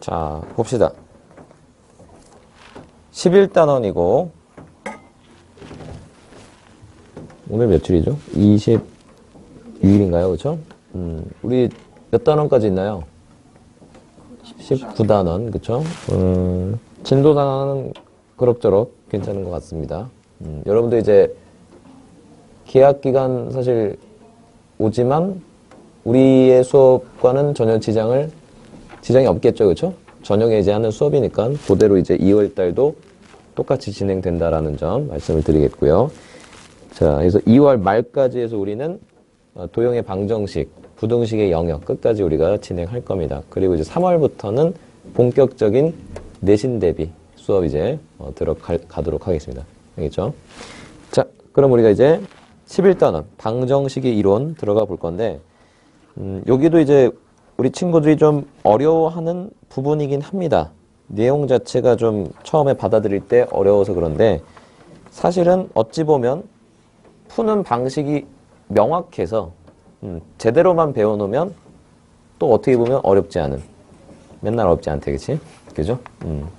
자, 봅시다. 11단원이고 오늘 며칠이죠? 26일인가요? 그쵸? 우리 몇 단원까지 있나요? 19단원, 그쵸? 진도단원은 그럭저럭 괜찮은 것 같습니다. 여러분도 이제 계약기간 사실 오지만 우리의 수업과는 전혀 지장이 없겠죠, 그쵸? 저녁에 이제 하는 수업이니까 그대로 이제 2월 달도 똑같이 진행된다라는 점 말씀을 드리겠고요. 자, 그래서 2월 말까지 해서 우리는 도형의 방정식, 부등식의 영역 끝까지 우리가 진행할 겁니다. 그리고 이제 3월부터는 본격적인 내신 대비 수업 이제 들어가도록 하겠습니다. 알겠죠? 자, 그럼 우리가 이제 11단원 방정식의 이론 들어가 볼 건데 여기도 이제 우리 친구들이 좀 어려워하는 부분이긴 합니다. 내용 자체가 좀 처음에 받아들일 때 어려워서 그런데 사실은 어찌 보면 푸는 방식이 명확해서 제대로만 배워놓으면 또 어떻게 보면 어렵지 않은, 맨날 어렵지 않대, 그치? 그죠?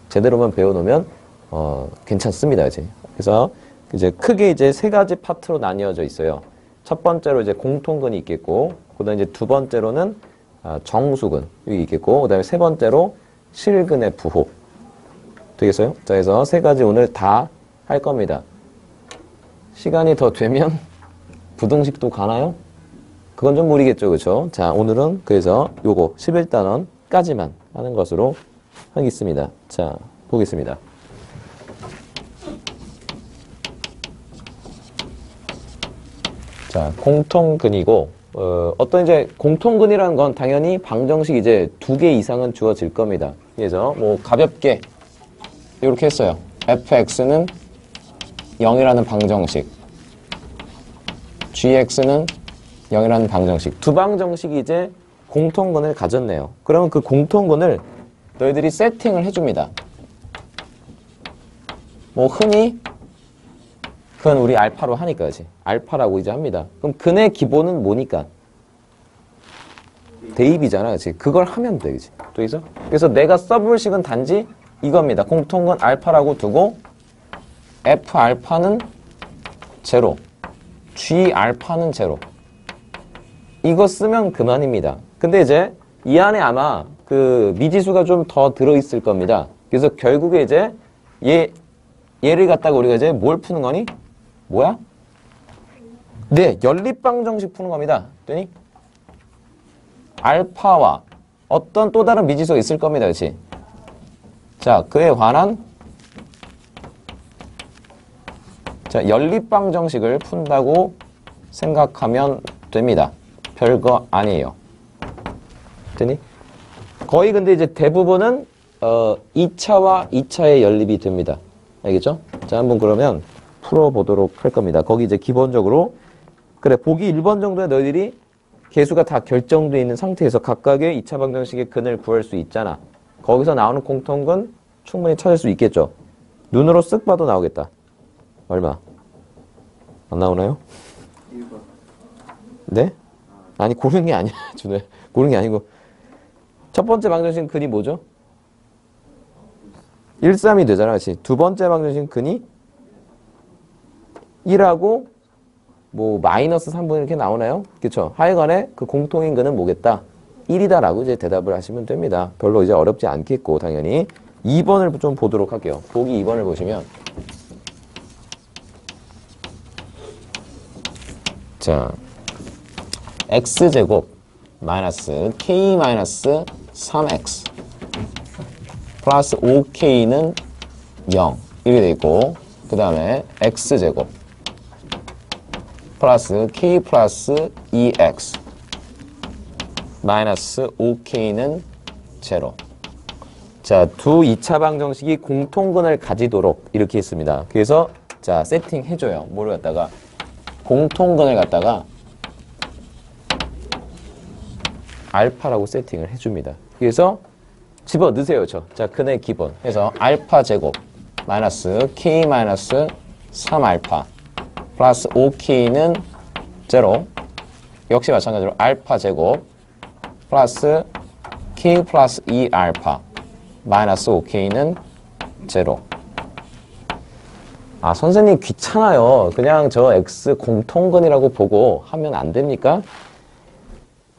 제대로만 배워놓으면 괜찮습니다, 그치? 그래서 이제 크게 이제 세 가지 파트로 나뉘어져 있어요. 첫 번째로 이제 공통근이 있겠고, 그다음에 이제 두 번째로는 정수근 여기 있겠고, 그다음에 세 번째로 실근의 부호 되겠어요? 자, 그래서 세 가지 오늘 다 할 겁니다. 시간이 더 되면 부등식도 가나요? 그건 좀 무리겠죠, 그렇죠? 자, 오늘은 그래서 요거 11단원까지만 하는 것으로 하겠습니다. 자, 보겠습니다. 자, 공통근이고 어떤 이제 공통근이라는 건 당연히 방정식 이제 2개 이상은 주어질 겁니다. 그래서 뭐 가볍게 이렇게 했어요. fx는 0이라는 방정식, gx는 0이라는 방정식. 두 방정식이 이제 공통근을 가졌네요. 그러면 그 공통근을 너희들이 세팅을 해줍니다. 뭐 흔히 그건 우리 알파로 하니까, 그치? 알파라고 이제 합니다. 그럼 근의 기본은 뭐니까? 대입이잖아, 그치? 그걸 하면 돼, 그치? 그래서 내가 써볼 식은 단지 이겁니다. 공통근 알파라고 두고 F 알파는 제로, G 알파는 제로. 이거 쓰면 그만입니다. 근데 이제 이 안에 아마 그 미지수가 좀 더 들어있을 겁니다. 그래서 결국에 이제 얘를 갖다가 우리가 이제 뭘 푸는 거니? 뭐야? 네, 연립방정식 푸는 겁니다. 됐니? 알파와 어떤 또 다른 미지수가 있을 겁니다. 그렇지? 자, 그에 관한 연립방정식을 푼다고 생각하면 됩니다. 별거 아니에요. 됐니? 거의 근데 이제 대부분은 2차와 2차의 연립이 됩니다. 알겠죠? 자, 한번 그러면 풀어보도록 할 겁니다. 거기 이제 기본적으로 그래, 보기 1번 정도에 너희들이 개수가 다 결정되어 있는 상태에서 각각의 2차 방정식의 근을 구할 수 있잖아. 거기서 나오는 공통근 충분히 찾을 수 있겠죠. 눈으로 쓱 봐도 나오겠다. 얼마? 안 나오나요? 1번. 네? 아니, 고르는 게 아니야. 준호야. 고르는 게 아니고. 첫 번째 방정식은 근이 뭐죠? 1, 3이 되잖아. 그렇지? 두 번째 방정식은 근이 1하고 뭐 마이너스 3분 이렇게 나오나요? 그쵸? 하여간에 그 공통인 근은 뭐겠다? 1이다라고 이제 대답을 하시면 됩니다. 별로 이제 어렵지 않겠고 당연히 2번을 좀 보도록 할게요. 보기 2번을 보시면 자, x제곱 마이너스 k 마이너스 3x 플러스 5k는 0 이렇게 돼 있고 그 다음에 x제곱 플러스 k 플러스 2x 마이너스 5k는 제로. 자, 두 2차 방정식이 공통근을 가지도록 이렇게 했습니다. 그래서 자, 세팅해줘요. 뭐를 갖다가 공통근을 갖다가 알파라고 세팅을 해줍니다. 그래서 집어 넣으세요. 자, 근의 기본. 그래서 알파 제곱 마이너스 k 마이너스 3알파 플러스 5k는 제로. 역시 마찬가지로 알파 제곱 플러스 k 플러스 2알파 마이너스 5k는 제로. 아, 선생님 귀찮아요. 그냥 저 x 공통근이라고 보고 하면 안 됩니까?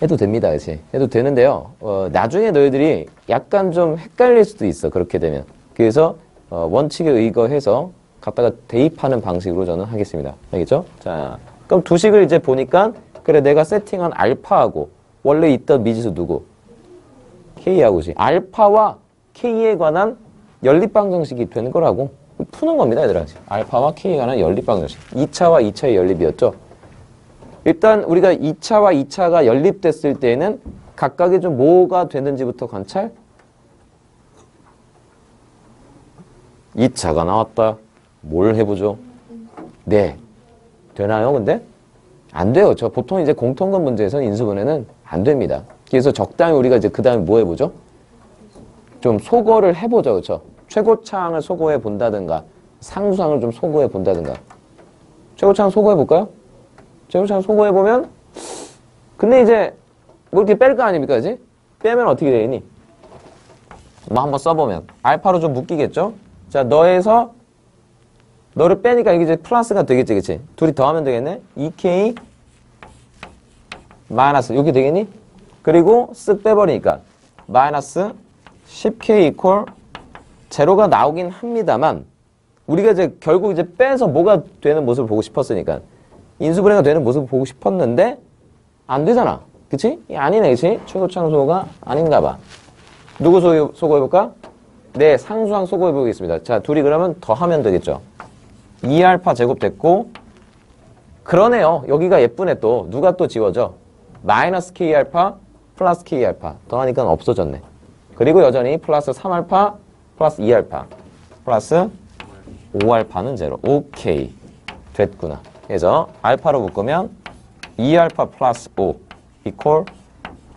해도 됩니다. 그치? 해도 되는데요. 나중에 너희들이 약간 좀 헷갈릴 수도 있어. 그렇게 되면. 그래서 원칙에 의거해서 갖다가 대입하는 방식으로 저는 하겠습니다. 알겠죠? 자, 그럼 두 식을 이제 보니까 그래 내가 세팅한 알파하고 원래 있던 미지수 누구? K하고지. 알파와 K에 관한 연립방정식이 되는 거라고 푸는 겁니다. 얘들아. 알파와 K에 관한 연립방정식. 2차와 2차의 연립이었죠. 일단 우리가 2차와 2차가 연립됐을 때에는 각각이 좀 뭐가 되는지부터 관찰. 2차가 나왔다. 뭘 해보죠? 네. 되나요, 근데? 안 돼요. 저 보통 이제 공통근 문제에서는 인수분해는 안 됩니다. 그래서 적당히 우리가 이제 그 다음에 뭐 해보죠? 좀 소거를 해보죠. 그렇죠? 최고차항을 소거해 본다든가, 상수항을 좀 소거해 본다든가. 최고차항 소거해 볼까요? 최고차항 소거해 보면, 근데 이제 뭐 이렇게 뺄 거 아닙니까, 그지? 빼면 어떻게 되니? 뭐 한번 써보면 알파로 좀 묶이겠죠? 자, 너를 빼니까 이게 이제 플러스가 되겠지, 그치? 둘이 더하면 되겠네? 2k 마이너스, 이렇게 되겠니? 그리고 쓱 빼버리니까 마이너스 10k 이퀄 제로가 나오긴 합니다만 우리가 이제 결국 이제 빼서 뭐가 되는 모습을 보고 싶었으니까 인수분해가 되는 모습을 보고 싶었는데 안 되잖아. 그치? 아니네, 그치? 최고차항 소거가 아닌가 봐. 누구 소거해볼까? 네, 상수항 소거해보겠습니다. 자, 둘이 그러면 더하면 되겠죠. 2알파 제곱 됐고 그러네요. 여기가 예쁘네 또. 누가 또 지워져? 마이너스 K알파 플러스 K알파 더하니까 없어졌네. 그리고 여전히 플러스 3알파 플러스 2알파 플러스 5알파는 제로. 오케이. 됐구나. 그래서 알파로 묶으면 2알파 플러스 5 이퀄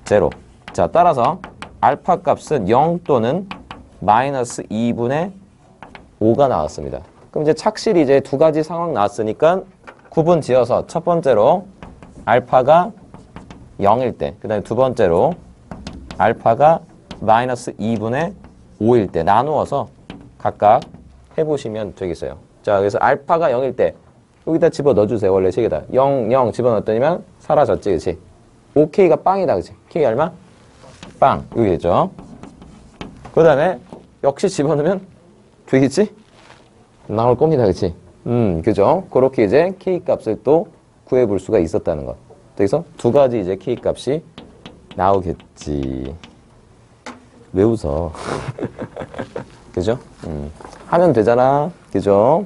제로. 자, 따라서 알파 값은 0 또는 마이너스 2분의 5가 나왔습니다. 그럼 이제 착실히 이제 두 가지 상황 나왔으니까 구분 지어서 첫 번째로 알파가 0일 때, 그 다음에 두 번째로 알파가 마이너스 2분의 5일 때 나누어서 각각 해보시면 되겠어요. 자, 그래서 알파가 0일 때 여기다 집어 넣어주세요. 원래 식에다 0, 0 집어 넣었더니만 사라졌지, 그치? 5K가 빵이다, 그치? K 얼마? 빵. 여기 됐죠? 그 다음에 역시 집어넣으면 되겠지? 나올 겁니다, 그치? 그죠? 그렇게 이제 K 값을 또 구해볼 수가 있었다는 것. 그래서 두 가지 이제 K 값이 나오겠지. 왜 웃어? 그죠? 하면 되잖아. 그죠?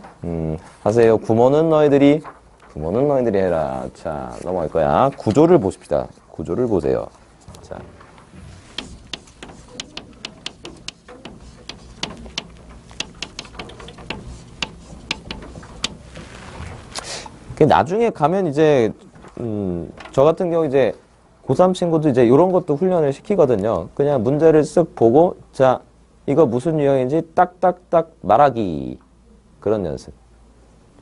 하세요. 구모는 너희들이 해라. 자, 넘어갈 거야. 구조를 보십시다. 구조를 보세요. 자. 나중에 가면 이제, 저 같은 경우 이제 고3 친구도 이제 이런 것도 훈련을 시키거든요. 그냥 문제를 쓱 보고, 자, 이거 무슨 유형인지 딱딱딱 말하기. 그런 연습.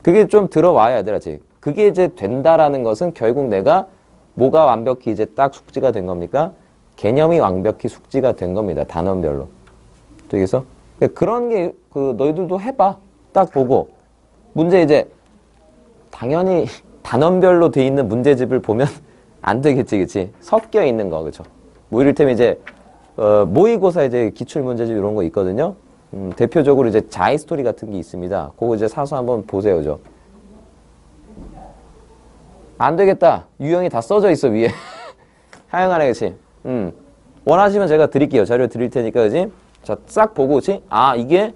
그게 좀 들어와야 얘들아. 그게 이제 된다라는 것은 결국 내가 뭐가 완벽히 이제 딱 숙지가 된 겁니까? 개념이 완벽히 숙지가 된 겁니다. 단원별로. 그래서 그런 게 너희들도 해봐. 딱 보고. 문제 이제 당연히 단원별로 돼 있는 문제집을 보면 안 되겠지, 그치? 섞여 있는 거, 그쵸? 뭐 이를테면 이제, 모의고사 이제 기출문제집 이런 거 있거든요? 대표적으로 이제 자이스토리 같은 게 있습니다. 그거 이제 사서 한번 보세요, 그죠? 안 되겠다. 유형이 다 써져 있어, 위에. 하여간에, 그치? 원하시면 제가 드릴게요. 자료 드릴 테니까, 그치? 자, 싹 보고, 그치? 아, 이게,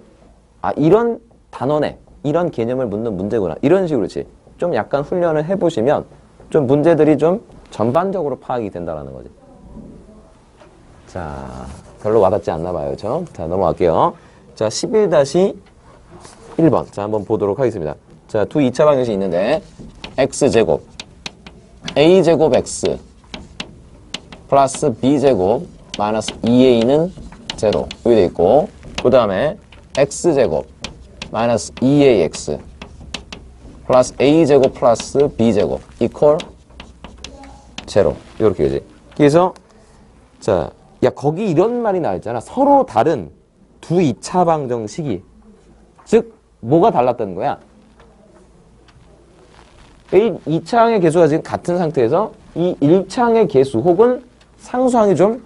이런 단원에, 이런 개념을 묻는 문제구나. 이런 식으로, 그치? 좀 약간 훈련을 해보시면 좀 문제들이 좀 전반적으로 파악이 된다는 거지. 자, 별로 와닿지 않나 봐요. 그렇죠? 자, 넘어갈게요. 자, 11-1번. 자, 한번 보도록 하겠습니다. 자, 두 2차 방정식이 있는데 x제곱 a제곱 x 플러스 b제곱 마이너스 2a는 제로. 여기 돼 있고 그 다음에 x제곱 마이너스 2ax 플러스 a제곱 플러스 b제곱 이퀄 제로. 이렇게 되지. 그래서 자, 야 거기 이런 말이 나와 있잖아. 서로 다른 두 2차 방정식이 즉 뭐가 달랐다는 거야? 이 2차항의 개수가 지금 같은 상태에서 이 1차항의 개수 혹은 상수항이 좀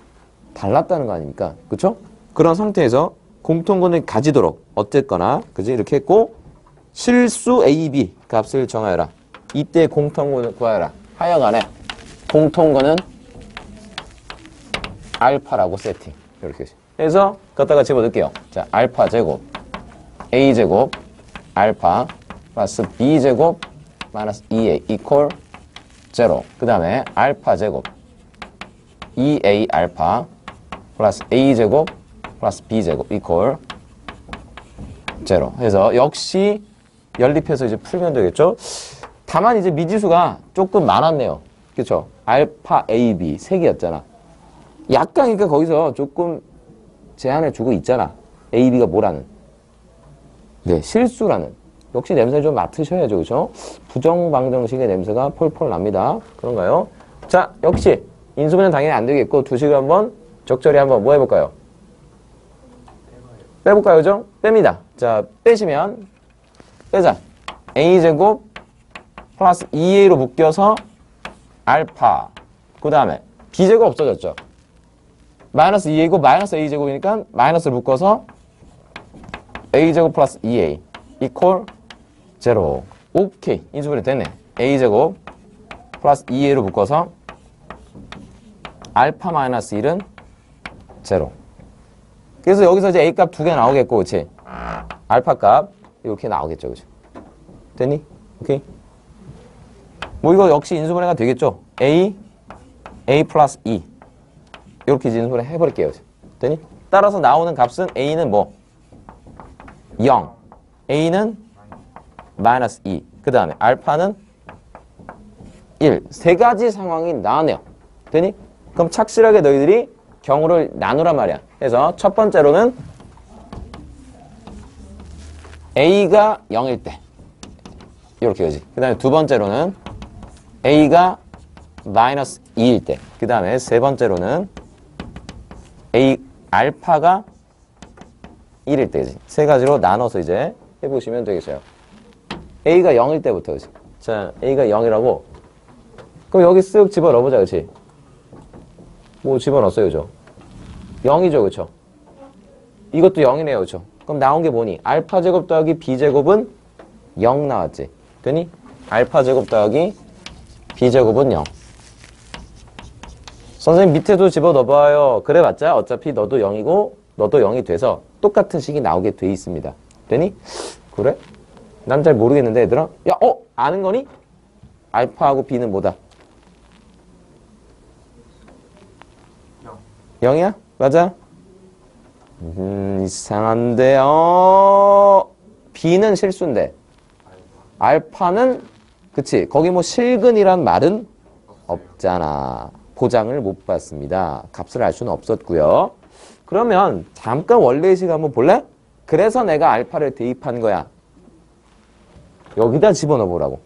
달랐다는 거 아닙니까? 그쵸? 그런 상태에서 공통분을 가지도록 어쨌거나 그지? 이렇게 했고 실수 A, B 값을 정하여라. 이때 공통분을 구하여라. 하여간에 공통분은 알파라고 세팅. 이렇게 해서 갖다가 집어넣을게요. 자, 알파 제곱 A 제곱 알파 플러스 B 제곱 마이너스 2A 이퀄 0. 그 다음에 알파 제곱 2A 알파 플러스 A 제곱 플러스 B 제곱 이퀄 0. 해서 역시 연립해서 이제 풀면 되겠죠? 다만 이제 미지수가 조금 많았네요. 그쵸? 알파 A, B 세 개였잖아. 약간 그러니까 거기서 조금 제한을 주고 있잖아. A, B가 뭐라는. 네, 실수라는. 역시 냄새 좀 맡으셔야죠. 그죠? 부정방정식의 냄새가 폴폴 납니다. 그런가요? 자, 역시 인수분해는 당연히 안 되겠고 두식을 한번 적절히 한번 뭐 해볼까요? 빼볼까요? 그죠? 뺍니다. 자, 빼시면 빼자. A제곱 플러스 2A로 묶여서 알파 그 다음에 B제곱 없어졌죠? 마이너스 2A고 마이너스 A제곱이니까 마이너스를 묶어서 A제곱 플러스 2A 이퀄 0. 오케이. 인수분해 됐네. A제곱 플러스 2A로 묶어서 알파 마이너스 1은 0. 그래서 여기서 이제 A 값 두 개 나오겠고, 그치? 알파 값 이렇게 나오겠죠, 그치? 됐니? 오케이. 뭐 이거 역시 인수분해가 되겠죠? A 플러스 2 이렇게 인수분해 해버릴게요, 그치? 됐니? 따라서 나오는 값은 A는 뭐? 0. A는 마이너스 2. 그 다음에 알파는 1. 세 가지 상황이 나왔네요. 되니? 그럼 착실하게 너희들이 경우를 나누란 말이야. 그래서 첫 번째로는 A가 0일 때 이렇게 되지. 그 다음에 두 번째로는 A가 마이너스 2일 때. 그 다음에 세 번째로는 알파가 1일 때지. 세 가지로 나눠서 이제 해보시면 되겠어요. A가 0일 때부터, 그치? 자, A가 0이라고. 그럼 여기 쓱 집어넣어보자, 그치? 뭐 집어넣었어요, 그죠? 0이죠, 그쵸? 이것도 0이네요, 그쵸? 그럼 나온 게 뭐니? 알파 제곱 더하기 B 제곱은 0 나왔지? 되니? 알파 제곱 더하기 B 제곱은 0. 선생님 밑에도 집어넣어봐요. 그래봤자 어차피 너도 0이고 너도 0이 돼서 똑같은 식이 나오게 돼 있습니다. 되니? 그래? 난 잘 모르겠는데 얘들아? 야, 아는 거니? 알파하고 B는 뭐다? 0이야? 맞아? 이상한데요. B는 실수인데 알파는 그치? 거기 뭐 실근이란 말은 없잖아. 보장을 못 받습니다. 값을 알 수는 없었고요. 그러면 잠깐 원래식 한번 볼래? 그래서 내가 알파를 대입한 거야. 여기다 집어넣어 보라고.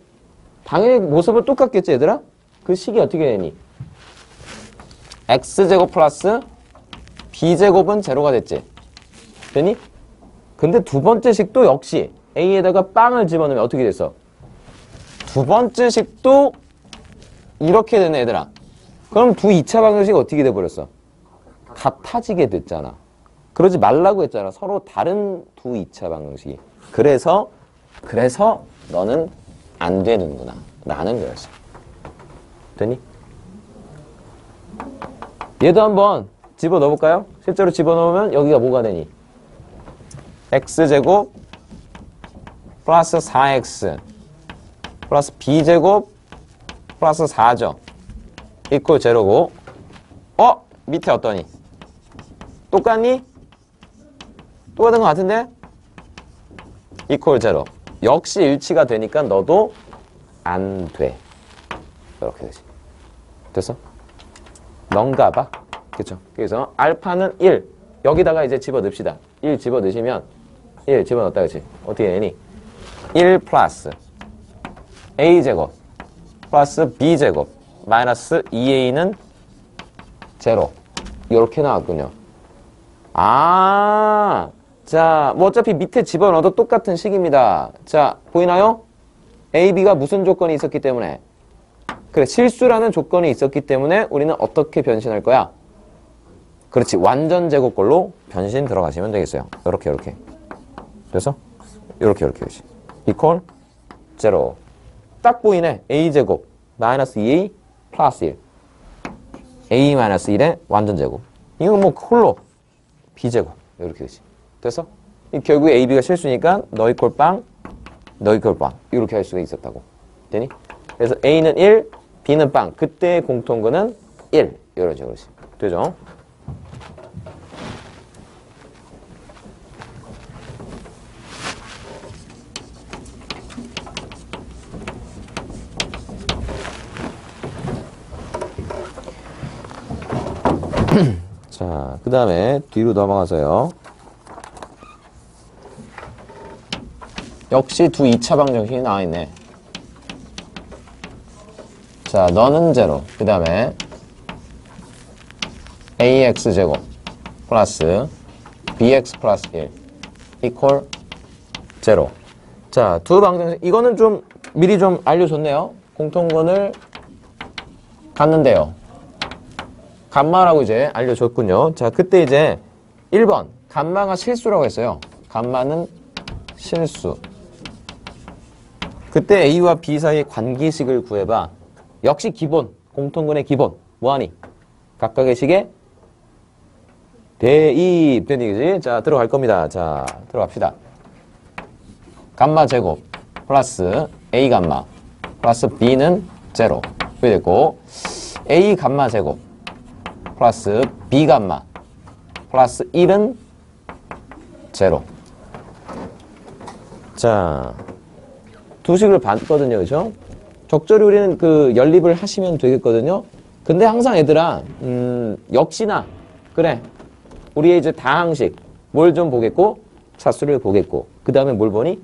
당연히 모습은 똑같겠지 얘들아? 그 식이 어떻게 되니? X제곱 플러스 B제곱은 제로가 됐지? 되니? 근데 두 번째 식도 역시 A에다가 빵을 집어넣으면 어떻게 됐어? 두 번째 식도 이렇게 되네 얘들아. 그럼 두 2차 방정식 어떻게 돼버렸어? 같아지게 됐잖아. 그러지 말라고 했잖아. 서로 다른 두 2차 방정식이. 그래서 너는 안 되는구나 라는 거였어. 되니? 얘도 한번 집어넣어볼까요? 실제로 집어넣으면 여기가 뭐가 되니? X제곱 플러스 4X 플러스 B제곱 플러스 4죠. 이퀄 제로고 밑에 어떠니? 똑같니? 똑같은 것 같은데? 이퀄 제로. 역시 일치가 되니까 너도 안 돼. 이렇게 되지. 됐어? 넌가 봐. 그쵸? 그래서 알파는 1. 여기다가 이제 집어넣읍시다. 1 집어넣으시면 1 집어넣었다. 그치? 어떻게 되니? 1 플러스 A제곱 플러스 B제곱 마이너스 2A는 제로. 이렇게 나왔군요. 자, 뭐 어차피 밑에 집어넣어도 똑같은 식입니다. 자, 보이나요? A, B가 무슨 조건이 있었기 때문에? 그래, 실수라는 조건이 있었기 때문에 우리는 어떻게 변신할 거야? 그렇지, 완전 제곱꼴로 변신 들어가시면 되겠어요. 요렇게, 요렇게. 그래서 요렇게, 요렇게. equal 0. 딱 보이네. A제곱 마이너스 2A 플러스 1. A 마이너스 1의 완전 제곱. 이건 뭐 홀로 B제곱. 요렇게 되지. 됐어? 결국에 A, B가 실수니까 너 이퀄 빵, 너 이퀄 빵. 이렇게 할 수가 있었다고. 되니? 그래서 A는 1, B는 빵. 그때의 공통근은 1. 이런 식으로. 되죠? 자, 그 다음에 뒤로 넘어가서요. 역시 두 2차 방정식이 나와있네. 자, 너는 0. 그 다음에 ax제곱 플러스 bx 플러스 1 equal 0. 자, 두 방정식. 이거는 좀 미리 좀 알려줬네요. 공통근을 갖는데요. 감마라고 이제 알려줬군요. 자, 그때 이제 1번 감마가 실수라고 했어요. 감마는 실수. 그때 A와 B 사이의 관계식을 구해봐. 역시 기본, 공통근의 기본. 뭐하니? 각각의 식에 대입되니, 그지? 자, 들어갈 겁니다. 자, 들어갑시다. 감마 제곱 플러스 A 감마 플러스 B는 0. 그게 됐고, A 감마 제곱 플러스 B 감마 플러스 1은 0. 자, 두 식을 봤거든요. 그죠? 적절히 우리는 그 연립을 하시면 되겠거든요. 근데 항상 얘들아, 역시나, 그래. 우리의 이제 다항식, 뭘 좀 보겠고, 차수를 보겠고, 그 다음에 뭘 보니?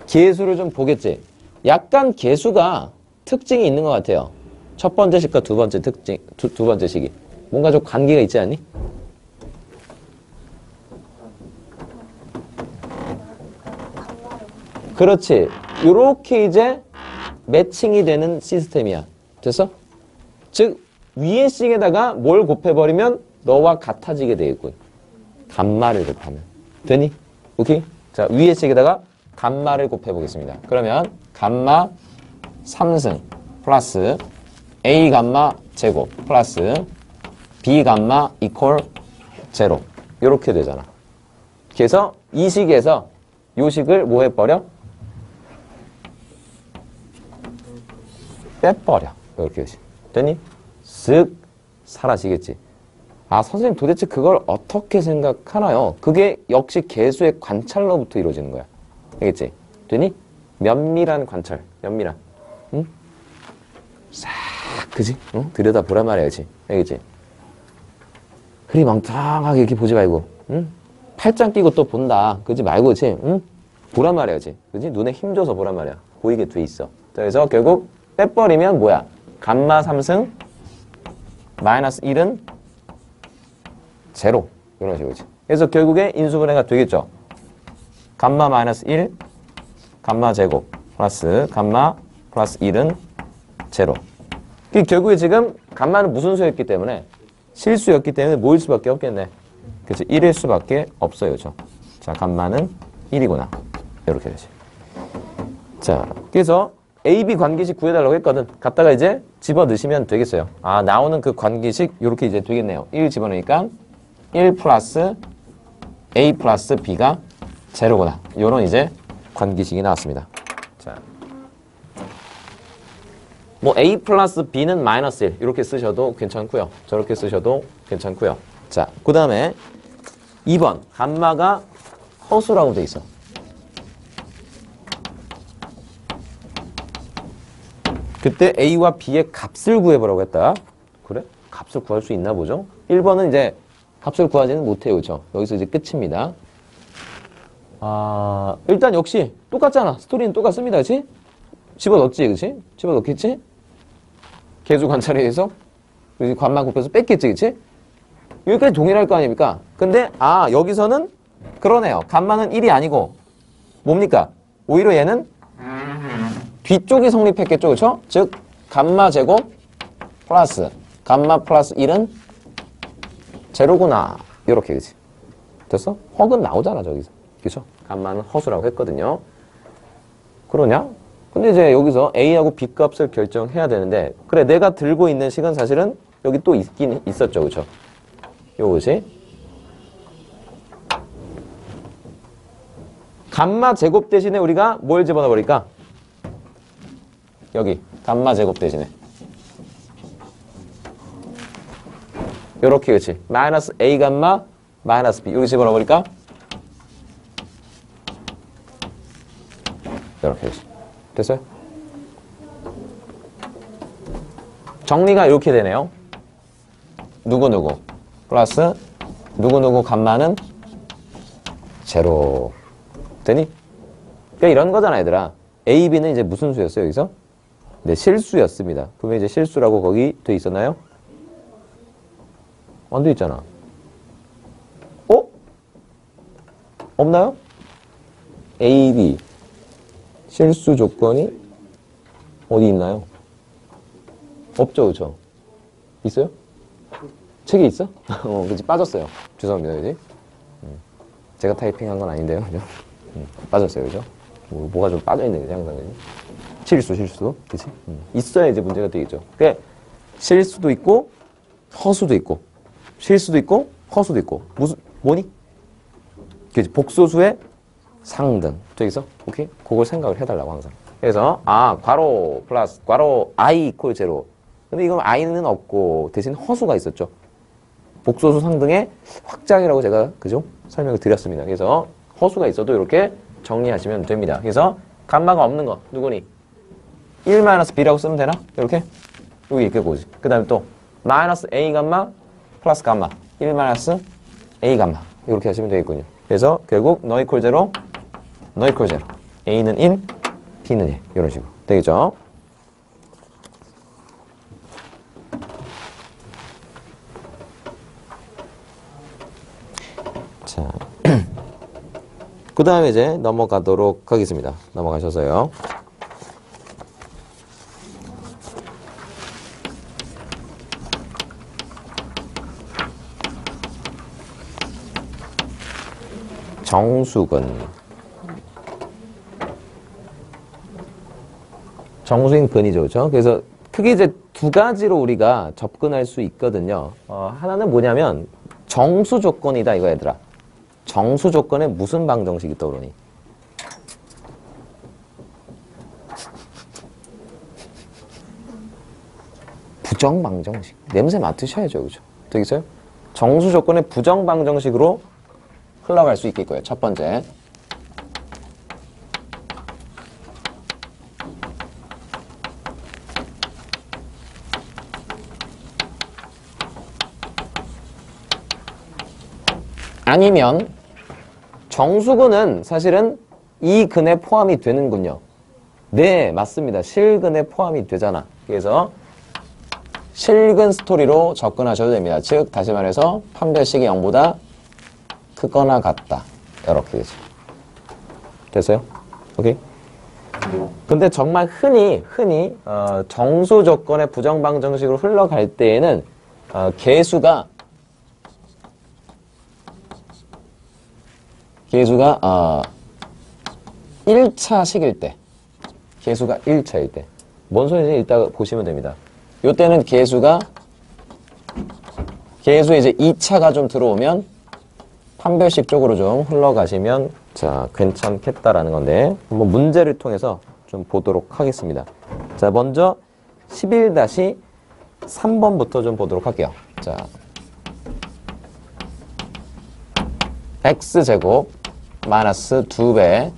계수를 좀 보겠지. 약간 계수가 특징이 있는 것 같아요. 첫 번째 식과 두 번째 특징, 두 번째 식이. 뭔가 좀 관계가 있지 않니? 그렇지. 요렇게 이제 매칭이 되는 시스템이야. 됐어? 즉, 위의 식에다가 뭘 곱해버리면 너와 같아지게 되겠군. 감마를 곱하면. 되니? 오케이? 자, 위의 식에다가 감마를 곱해보겠습니다. 그러면 감마 3승 플러스 A 감마 제곱 플러스 B 감마 이퀄 0. 요렇게 되잖아. 그래서 이 식에서 요 식을 뭐 해버려? 빼버려. 이렇게 되니? 쓱 사라지겠지. 아, 선생님 도대체 그걸 어떻게 생각하나요? 그게 역시 계수의 관찰로부터 이루어지는 거야. 알겠지? 되니? 면밀한 관찰. 면밀한. 응? 싹, 그지? 응? 들여다보란 말이야, 그지? 알겠지? 흐리멍텅하게 이렇게 보지 말고, 응? 팔짱 끼고 또 본다. 그지? 말고, 그지? 응? 보란 말이야, 그지? 그지? 눈에 힘줘서 보란 말이야. 보이게 돼 있어. 자, 그래서 결국 빼버리면 뭐야? 감마 3승 마이너스 1은 0. 이런 식으로지. 그래서 결국에 인수분해가 되겠죠. 감마 마이너스 1, 감마 제곱 플러스 감마 플러스 1은 0. 결국에 지금 감마는 무슨 수였기 때문에? 실수였기 때문에 뭐일 수밖에 없겠네. 그치? 1일 수밖에 없어요. 그죠? 자, 감마는 1이구나. 이렇게 되지. 자, 그래서 A, B 관계식 구해달라고 했거든. 갖다가 이제 집어넣으시면 되겠어요. 아, 나오는 그 관계식 이렇게 이제 되겠네요. 1 집어넣으니까 1 플러스 A 플러스 B가 0구나. 요런 이제 관계식이 나왔습니다. 자, 뭐 A 플러스 B는 마이너스 1 이렇게 쓰셔도 괜찮고요. 저렇게 쓰셔도 괜찮고요. 자, 그 다음에 2번 감마가 허수라고 돼 있어. 그때 A와 B의 값을 구해보라고 했다. 그래? 값을 구할 수 있나 보죠? 1번은 이제 값을 구하지는 못해요. 그렇죠? 여기서 이제 끝입니다. 아, 일단 역시 똑같잖아. 스토리는 똑같습니다. 그치? 집어넣었지, 그치? 집어넣겠지? 계수 관찰에 의해서 그래서 관만 곱해서 뺐겠지, 그치? 여기까지 동일할 거 아닙니까? 근데 여기서는 그러네요. 감마는 1이 아니고 뭡니까? 오히려 얘는 뒤쪽이 성립했겠죠. 그렇죠? 즉 감마 제곱 플러스 감마 플러스 1은 제로구나. 이렇게 그치? 됐어? 허근 나오잖아 저기서. 그렇죠? 감마는 허수라고 했거든요. 그러냐? 근데 이제 여기서 A하고 B 값을 결정해야 되는데 그래 내가 들고 있는 식은 사실은 여기 또 있긴 있었죠. 그렇죠? 요것이 감마 제곱 대신에 우리가 뭘 집어넣어 버릴까? 여기 감마 제곱 대신에 요렇게 그치? 마이너스 A 감마 마이너스 B 여기 집어넣어 버릴까? 요렇게 그치? 됐어요? 정리가 이렇게 되네요. 누구누구 플러스 누구누구 감마는 제로 되니? 그러니까 이런 거잖아 얘들아. A, B는 이제 무슨 수였어요 여기서? 네, 실수였습니다. 분명히 이제 실수라고 거기 돼 있었나요? 안 돼 있잖아. 없나요? A, B 실수 조건이 어디 있나요? 없죠, 그쵸? 있어요? 책에 있어? 그치, 빠졌어요. 죄송합니다, 그지? 제가 타이핑한 건 아닌데요, 그죠? 빠졌어요, 그죠? 뭐가 좀 빠져있네, 그죠? 항상, 그죠? 실수, 그치? 있어야 이제 문제가 되겠죠. 그러니까 실수도 있고, 허수도 있고, 실수도 있고, 허수도 있고, 뭐니? 그치, 복소수의 상등. 되겠어? 오케이? 그걸 생각을 해달라고, 항상. 그래서, 괄호 플러스, 괄호 I 이퀄 제로. 근데 이건 I는 없고, 대신 허수가 있었죠. 복소수 상등의 확장이라고 제가, 그죠? 설명을 드렸습니다. 그래서, 허수가 있어도 이렇게 정리하시면 됩니다. 그래서, 감마가 없는 거, 누구니? 1-B라고 쓰면 되나? 이렇게? 여기 이렇게 보지. 그 다음에 또, 마이너스 A 감마, 플러스 감마. 1-A 감마. 이렇게 하시면 되겠군요. 그래서, 결국, 너 이퀄 제로, 너 이퀄 제로. A는 1, B는 1. 이런 식으로. 되겠죠? 자. 그 다음에 이제 넘어가도록 하겠습니다. 넘어가셔서요. 정수근. 정수인 근이죠. 그렇죠? 그래서 크게 이제 두 가지로 우리가 접근할 수 있거든요. 하나는 뭐냐면 정수 조건이다 이거 얘들아. 정수 조건에 무슨 방정식이 떠오르니? 부정 방정식. 냄새 맡으셔야죠. 그죠? 되겠어요? 정수 조건의 부정 방정식으로 흘러갈 수 있겠고요. 첫 번째. 아니면 정수근은 사실은 이 근에 포함이 되는군요. 네, 맞습니다. 실근에 포함이 되잖아. 그래서 실근 스토리로 접근하셔도 됩니다. 즉, 다시 말해서 판별식이 0보다 크거나 같다. 이렇게 되죠. 됐어요? 오케이? 근데 정말 흔히 정수 조건의 부정방정식으로 흘러갈 때에는 개수가 1차식일 때, 개수가 1차일 때, 뭔 소리인지 이따가 보시면 됩니다. 요때는 개수에 이제 2차가 좀 들어오면 판별식 쪽으로 좀 흘러가시면 자 괜찮겠다라는 건데 한번 문제를 통해서 좀 보도록 하겠습니다. 자 먼저 11-3번부터 좀 보도록 할게요. 자 x제곱 마이너스 2배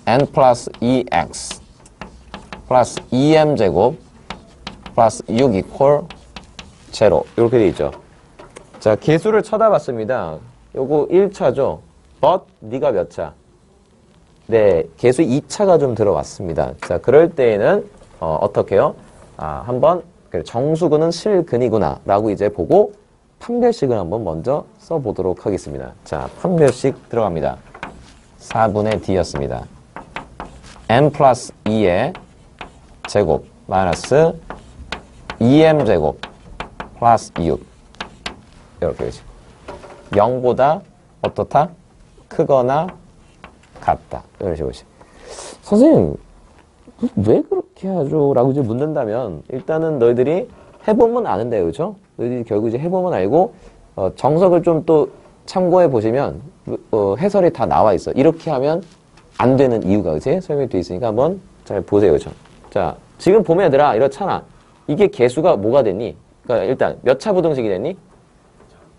n 플러스 2x 플러스 2m제곱 플러스 6 이퀄 제로 이렇게 돼 있죠. 자 개수를 쳐다봤습니다. 요거 1차죠. but 네가 몇 차? 네, 개수 2차가 좀 들어왔습니다. 자 그럴 때에는 어떻게 해요? 한번 정수근은 실근이구나 라고 이제 보고 판별식을 한번 먼저 써보도록 하겠습니다. 자, 판별식 들어갑니다. 4분의 d였습니다. m 플러스 2의 제곱 마이너스 2m 제곱 플러스 6 이렇게 되죠. 0보다 어떻다? 크거나 같다. 이런 식으로. 선생님 왜 그렇게 하죠? 라고 이제 묻는다면 일단은 너희들이 해보면 아는데 그렇죠? 너희들이 결국 이제 해보면 알고 정석을 좀 또 참고해 보시면 해설이 다 나와 있어. 이렇게 하면 안 되는 이유가 그치? 설명이 돼 있으니까 한번 잘 보세요. 그렇죠? 자, 지금 보면 얘들아 이렇잖아. 이게 개수가 뭐가 됐니? 그러니까 일단 몇 차 부등식이 됐니?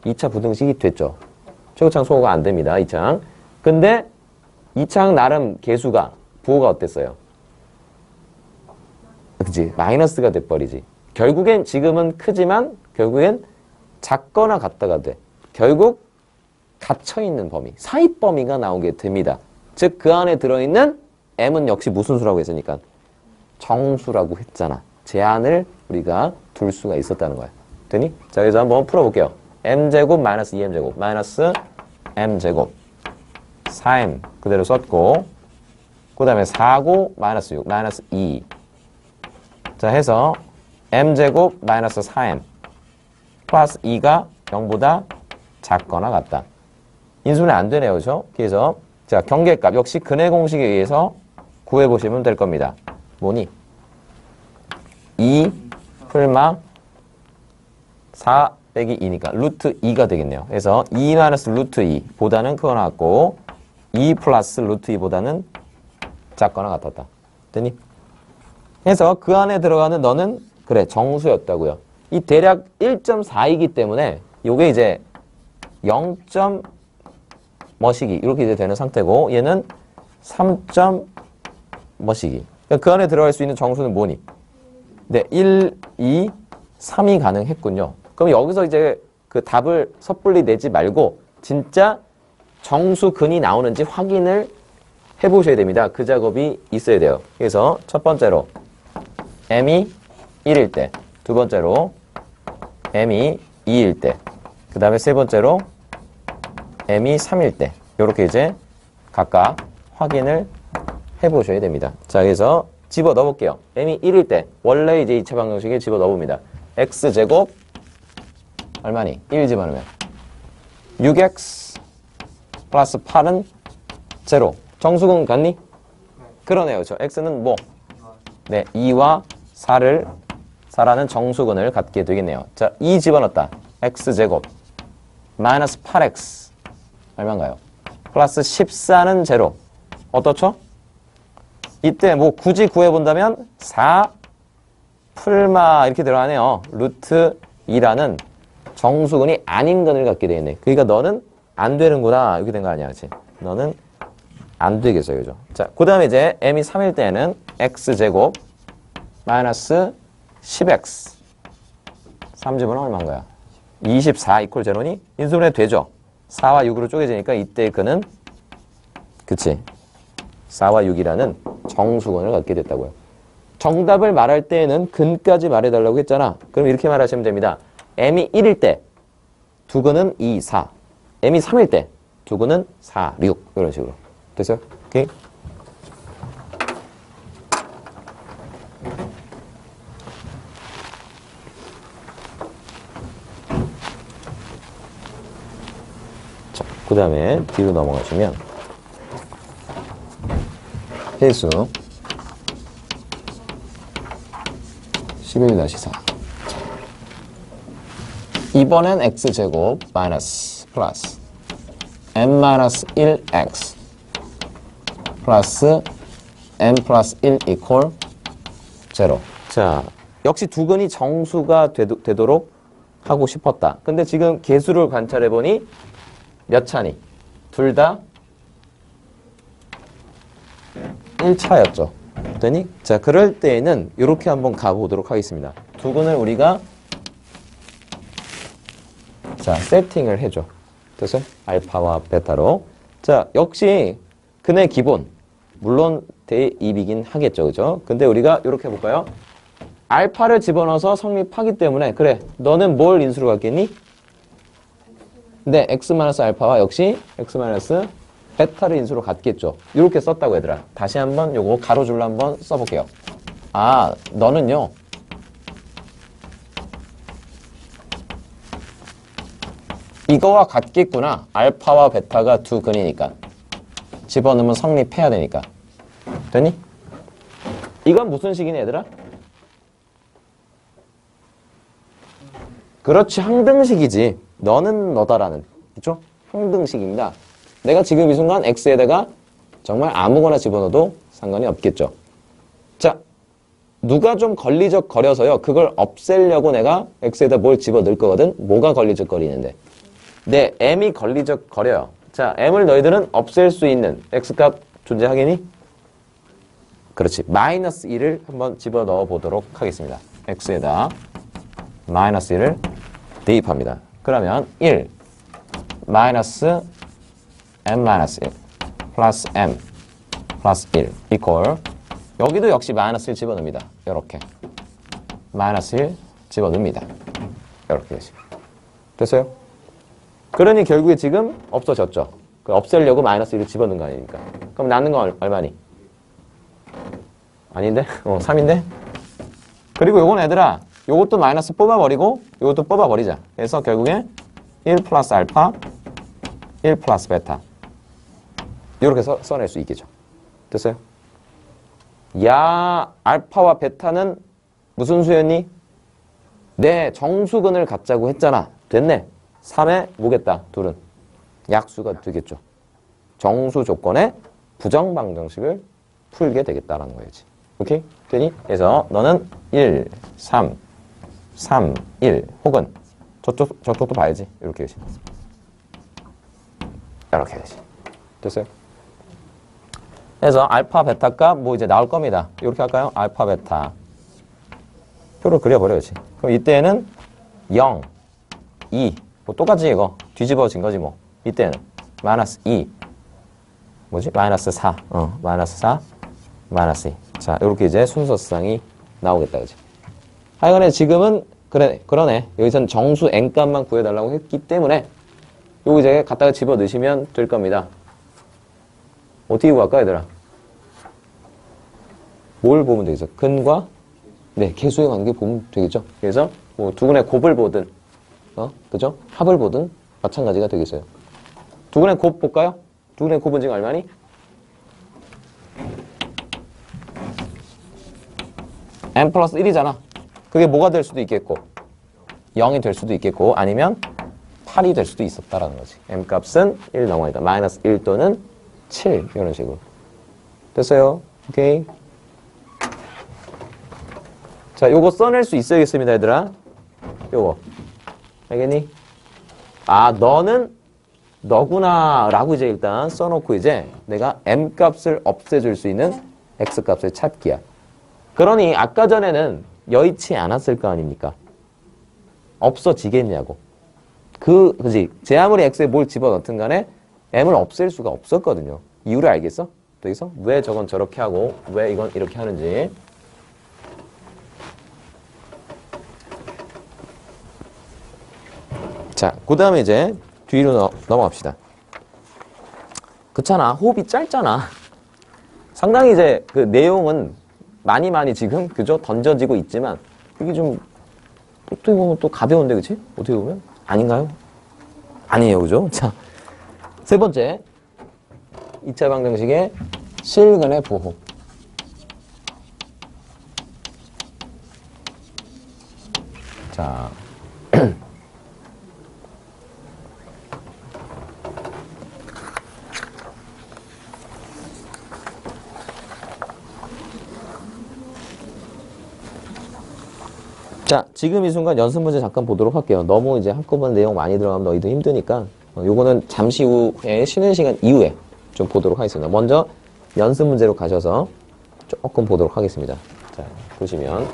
2차 부등식이 됐죠. 최고창 소호가 안 됩니다. 2창. 근데 2창 나름 개수가 부호가 어땠어요? 그치? 마이너스가 돼버리지. 결국엔 지금은 크지만 결국엔 작거나 같다가 돼. 결국 갇혀있는 범위, 사입 범위가 나오게 됩니다. 즉 그 안에 들어있는 m은 역시 무슨 수라고 했으니까 정수라고 했잖아. 제한을 우리가 둘 수가 있었다는 거야. 되니? 자, 그래서 한번 풀어볼게요. m제곱 마이너스 2m제곱 마이너스 m제곱 4m 그대로 썼고 그 다음에 4고 마이너스 6 마이너스 2 자 해서 m제곱 마이너스 4m 플러스 2가 0보다 작거나 같다. 인수분해 안 되네요. 그렇죠? 그래서 자 경계값 역시 근해 공식에 의해서 구해보시면 될 겁니다. 뭐니? 2 풀마 4 빼기 2니까 루트 2가 되겠네요. 그래서 2 마이너스 루트 2 보다는 크거나 같고 2 플러스 루트 2보다는 작거나 같았다. 됐니? 그래서 그 안에 들어가는 너는 그래 정수였다고요. 이 대략 1.4이기 때문에 요게 이제 0. 뭐시기 이렇게 이제 되는 상태고 얘는 3. 뭐시기. 그러니까 그 안에 들어갈 수 있는 정수는 뭐니? 네, 1, 2, 3이 가능했군요. 그럼 여기서 이제 그 답을 섣불리 내지 말고 진짜 정수근이 나오는지 확인을 해보셔야 됩니다. 그 작업이 있어야 돼요. 그래서 첫 번째로 m이 1일 때, 두 번째로 m이 2일 때, 그 다음에 세 번째로 m이 3일 때 이렇게 이제 각각 확인을 해보셔야 됩니다. 자, 그래서 집어 넣어볼게요. m이 1일 때 원래 이제 2차 방정식에 집어 넣어봅니다. x제곱 얼마니? 1 집어넣으면 6x 플러스 8은 제로. 정수근 같니? 그러네요. 그렇죠? x는 뭐? 네, 2와 4라는 정수근을 갖게 되겠네요. 자, 2 집어넣었다. x제곱 마이너스 8x 얼마인가요? 플러스 14는 제로. 어떻죠? 이때 뭐 굳이 구해본다면 4 풀마 이렇게 들어가네요. 루트 2라는 정수근이 아닌 근을 갖게 되겠네. 그러니까 너는 안 되는구나. 이렇게 된 거 아니야. 그치? 너는 안 되겠어요. 그죠? 자, 그 다음에 이제 m이 3일 때는 x제곱 마이너스 10x 3집은 얼마인 거야? 24 이퀄 제로니? 인수분해 되죠? 4와 6으로 쪼개지니까 이때 그는 그치? 4와 6이라는 정수근을 갖게 됐다고요. 정답을 말할 때에는 근까지 말해달라고 했잖아. 그럼 이렇게 말하시면 됩니다. m이 1일 때 두 근은 2, 4. m이 3일 때 두 근은 4, 6. 이런 식으로. 됐어요? 오케이? 자, 그 다음에 뒤로 넘어가시면 해수 11-4 이번엔 x제곱 마이너스 플러스 m-1x 플러스 m 플러스 1 이퀄 제로. 자, 역시 두 근이 정수가 되도록 하고 싶었다. 근데 지금 개수를 관찰해보니 몇 차니? 둘 다 1차였죠. 되니? 자, 그럴 때에는 이렇게 한번 가보도록 하겠습니다. 두 근을 우리가 자, 세팅을 해줘. 됐어요? 알파와 베타로. 자, 역시 근의 기본. 물론 대입이긴 하겠죠. 그죠? 근데 우리가 이렇게 해볼까요? 알파를 집어넣어서 성립하기 때문에 그래, 너는 뭘 인수로 갖겠니? 근데 x-알파와 역시 x-베타를 인수로 갖겠죠. 이렇게 썼다고 얘들아. 다시 한번 요거 가로줄로 한번 써볼게요. 아, 너는요. 이거와 같겠구나. 알파와 베타가 두 근이니까. 집어넣으면 성립해야 되니까. 됐니? 이건 무슨 식이니 얘들아? 그렇지, 항등식이지. 너는 너다라는. 그쵸? 항등식입니다. 내가 지금 이 순간 x에다가 정말 아무거나 집어넣어도 상관이 없겠죠. 자, 누가 좀 걸리적거려서요. 그걸 없애려고 내가 x에다 뭘 집어넣을 거거든. 뭐가 걸리적거리는데? 내 m이 걸리적거려요. 자, m을 너희들은 없앨 수 있는 x값 존재하겠니? 그렇지. 마이너스 1을 한번 집어넣어 보도록 하겠습니다. x에다 마이너스 1을 대입합니다. 그러면 1 마이너스 m 마이너스 1 플러스 m 플러스 1 이퀄 여기도 역시 마이너스 1 집어넣습니다. 이렇게 마이너스 1 집어넣습니다. 이렇게 됐어요? 그러니 결국에 지금 없어졌죠. 없애려고 마이너스 1을 집어넣은 거 아닙니까? 그럼 남는 건 얼마니? 아닌데? 3인데? 그리고 요건 얘들아 요것도 마이너스 뽑아버리고 요것도 뽑아버리자. 그래서 결국에 1 플러스 알파 1 플러스 베타 이렇게 써낼 수 있겠죠. 됐어요? 야, 알파와 베타는 무슨 수였니? 네, 정수근을 갖자고 했잖아. 됐네. 3에 뭐겠다, 둘은? 약수가 되겠죠. 정수 조건의 부정방정식을 풀게 되겠다라는 거야지. 오케이? 되니? 그래서 너는 1, 3, 3, 1 혹은 저쪽도 봐야지. 이렇게 되지. 이렇게 되지. 됐어요? 그래서 알파, 베타 값 뭐 이제 나올 겁니다. 이렇게 할까요? 알파, 베타. 표를 그려버려야지. 그럼 이때는 0, 2. 뭐 똑같지 이거. 뒤집어진 거지 뭐. 이때는 마이너스 2. 뭐지? 마이너스 4. 마이너스 4. 마이너스 2. 자, 이렇게 이제 순서상이 나오겠다. 그지? 하여간에 지금은 그러네. 여기선 정수 n값만 구해달라고 했기 때문에 요거 이제 갖다가 집어 넣으시면 될 겁니다. 어떻게 구할까 얘들아? 뭘 보면 되겠어? 근과 개수의 관계 보면 되겠죠? 그래서 뭐 두근의 곱을 보든 그죠? 합을 보든 마찬가지가 되겠어요. 두근의 곱 볼까요? 두근의 곱은 지금 얼마니? n 플러스 1이잖아. 그게 뭐가 될 수도 있겠고 0이 될 수도 있겠고 아니면 8이 될 수도 있었다라는 거지. m 값은 1 넘어가니까 마이너스 1 또는 7 이런 식으로. 됐어요? 오케이. 자, 요거 써낼 수 있어야겠습니다, 얘들아. 요거. 알겠니? 아, 너는 너구나 라고 이제 일단 써놓고 이제 내가 m 값을 없애줄 수 있는 x 값을 찾기야. 그러니 아까 전에는 여의치 않았을 거 아닙니까? 없어지겠냐고. 그지? 제 아무리 x에 뭘 집어넣든 간에 m을 없앨 수가 없었거든요. 이유를 알겠어? 여기서 왜 저건 저렇게 하고 왜 이건 이렇게 하는지. 자, 그 다음에 이제 뒤로 넘어갑시다. 그렇잖아. 호흡이 짧잖아. 상당히 이제 그 내용은 많이 지금 그죠? 던져지고 있지만 이게 좀 어떻게 보면 또 가벼운데 그치? 어떻게 보면? 아닌가요? 아니에요. 그죠? 자, 세 번째 2차 방정식의 실근의 보호. 자, 자, 지금 이 순간 연습 문제 잠깐 보도록 할게요. 너무 이제 한꺼번에 내용 많이 들어가면 너희도 힘드니까 요거는 잠시 후에 쉬는 시간 이후에 좀 보도록 하겠습니다. 먼저 연습 문제로 가셔서 조금 보도록 하겠습니다. 자, 보시면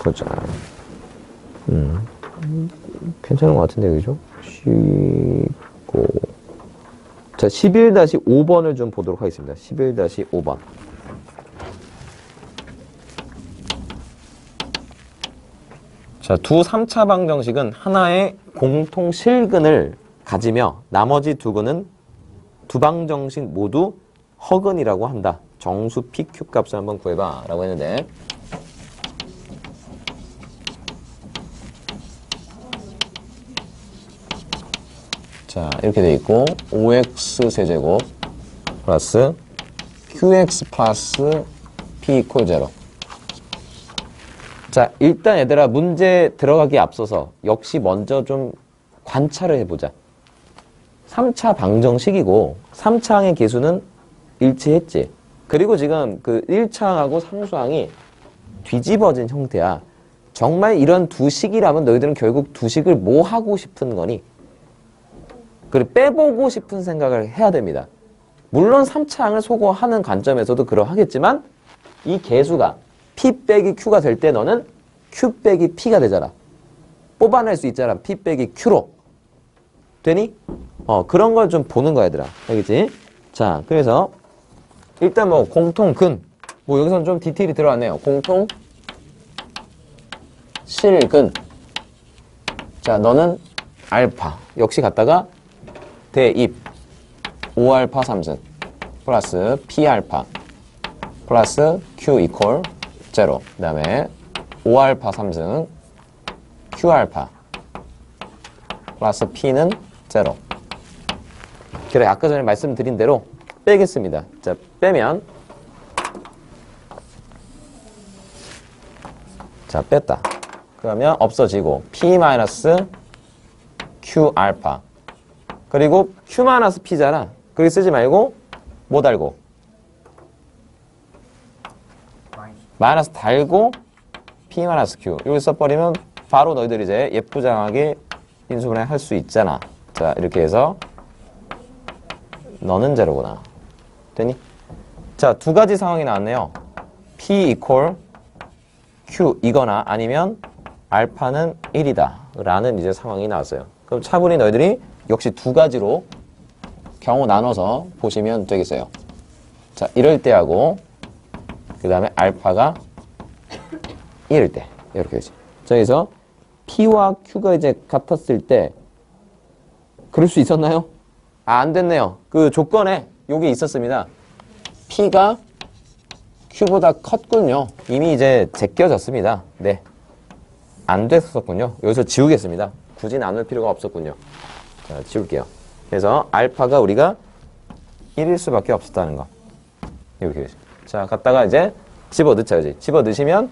보자. 괜찮은 것 같은데 그죠? 쉬고 자, 11-5번을 좀 보도록 하겠습니다. 11-5번. 자, 두 3차 방정식은 하나의 공통 실근을 가지며 나머지 두 근은 두 방정식 모두 허근이라고 한다. 정수 PQ 값을 한번 구해봐 라고 했는데, 자, 이렇게 돼 있고 5x 세제곱 플러스 qx 플러스 p 이퀄 0. 자, 일단 얘들아 문제 들어가기에 앞서서 역시 먼저 좀 관찰을 해보자. 3차 방정식이고 3차항의 계수는 일치했지. 그리고 지금 그 1차항하고 상수항이 뒤집어진 형태야. 정말 이런 두 식이라면 너희들은 결국 두 식을 뭐 하고 싶은 거니? 그리고 빼보고 싶은 생각을 해야 됩니다. 물론 3차항을 소거하는 관점에서도 그러하겠지만 이 계수가 P 빼기 Q가 될 때 너는 Q 빼기 P가 되잖아. 뽑아낼 수 있잖아. P 빼기 Q로. 되니? 그런 걸 좀 보는 거야, 얘들아. 알겠지? 자, 그래서 일단 뭐 공통근. 뭐 여기서는 좀 디테일이 들어왔네요. 공통 실근. 자, 너는 알파. 역시 갖다가 대입 5알파 3승 플러스 P알파 플러스 Q 이퀄 0. 그 다음에 5알파 3승 Q알파 플러스 P는 0. 그래, 아까 전에 말씀드린 대로 빼겠습니다. 자, 빼면 자, 뺐다. 그러면 없어지고 P-Q알파 그리고 Q-P잖아. 그렇게 쓰지 말고 뭐 달고? 마이너스 달고 P-Q. 이걸 써버리면 바로 너희들 이제 예쁘장하게 인수분해 할 수 있잖아. 자, 이렇게 해서 너는 제로구나. 되니? 자, 두 가지 상황이 나왔네요. P 이퀄 Q 이거나 아니면 알파는 1이다 라는 이제 상황이 나왔어요. 그럼 차분히 너희들이 역시 두 가지로 경우 나눠서 보시면 되겠어요. 자, 이럴 때하고 그 다음에 알파가 1일 때 이렇게 되지. 자, 여기서 P와 Q가 이제 같았을 때 그럴 수 있었나요? 안 됐네요. 그 조건에 요게 있었습니다. P가 Q보다 컸군요. 이미 이제 제껴졌습니다. 네, 안 됐었군요. 여기서 지우겠습니다. 굳이 나눌 필요가 없었군요. 자, 지울게요. 그래서 알파가 우리가 1일 수밖에 없었다는 거. 이렇게 되죠. 자, 갖다가 이제 집어넣자, 그지? 집어넣으시면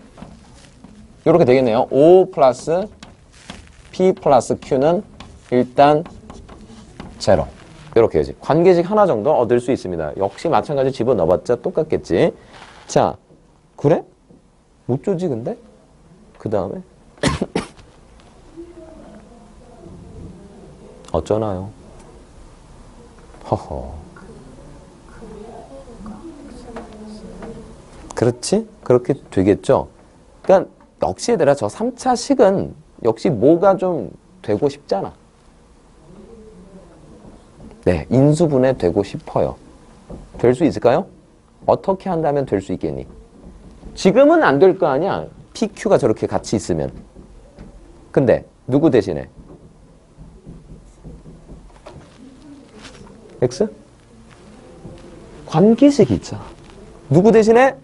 이렇게 되겠네요. 5 플러스 P 플러스 Q는 일단 0. 이렇게 되지. 관계식 하나 정도 얻을 수 있습니다. 역시 마찬가지 집어넣어봤자 똑같겠지. 자, 그래? 못 조지 근데? 그 다음에 어쩌나요? 허허. 그렇지? 그렇게 되겠죠? 그러니까 역시 얘들아 저 3차식은 역시 뭐가 좀 되고 싶잖아. 네, 인수분해 되고 싶어요. 될 수 있을까요? 어떻게 한다면 될 수 있겠니? 지금은 안 될 거 아니야. PQ가 저렇게 같이 있으면. 근데 누구 대신에? X? 관계식이 있잖아. 누구 대신에?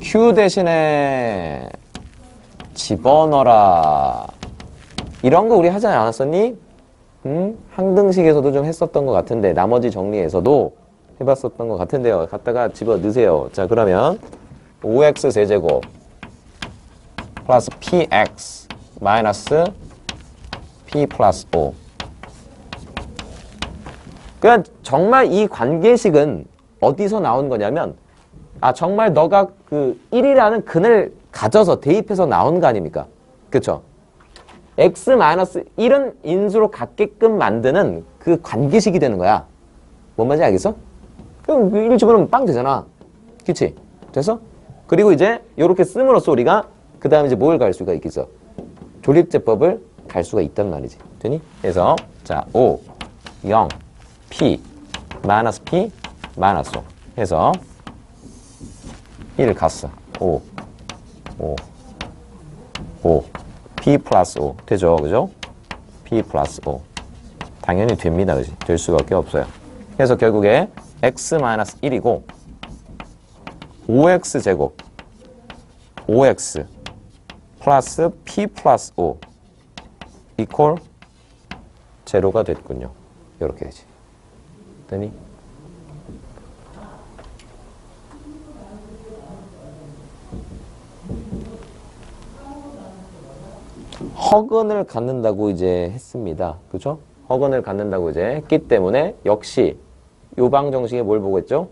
Q 대신에 집어넣어라. 이런 거 우리 하지 않았었니? 항등식에서도 좀 했었던 것 같은데 나머지 정리에서도 해봤었던 것 같은데요. 갖다가 집어넣으세요. 자, 그러면 5x 세제곱 플러스 px 마이너스 p 플러스 5. 그러니까 정말 이 관계식은 어디서 나온 거냐면 정말 너가 그 1이라는 근을 가져서 대입해서 나온 거 아닙니까? 그쵸? x-1은 인수로 갖게끔 만드는 그 관계식이 되는 거야. 뭔 말인지 알겠어? 그럼 1 집어넣으면 빵 되잖아. 그치? 됐어? 그리고 이제 이렇게 씀으로써 우리가 그 다음에 이제 뭘 갈 수가 있겠어? 조립제법을 갈 수가 있단 말이지. 되니? 그래서 자, 5, 0, p, 마이너스 p, 마이너스 5 해서 1 갔어. 5, 5, 5. P 플러스 5. 되죠? 그죠? P 플러스 5. 당연히 됩니다. 그지? 될 수밖에 없어요. 그래서 결국에 x 마이너스 1이고 5x 제곱 5x 플러스 p 플러스 5 이퀄 제로가 됐군요. 이렇게 되지. 되니? 허근을 갖는다고 이제 했습니다. 그죠? 허근을 갖는다고 이제 했기 때문에 역시 요방 정식에 뭘 보고 있죠?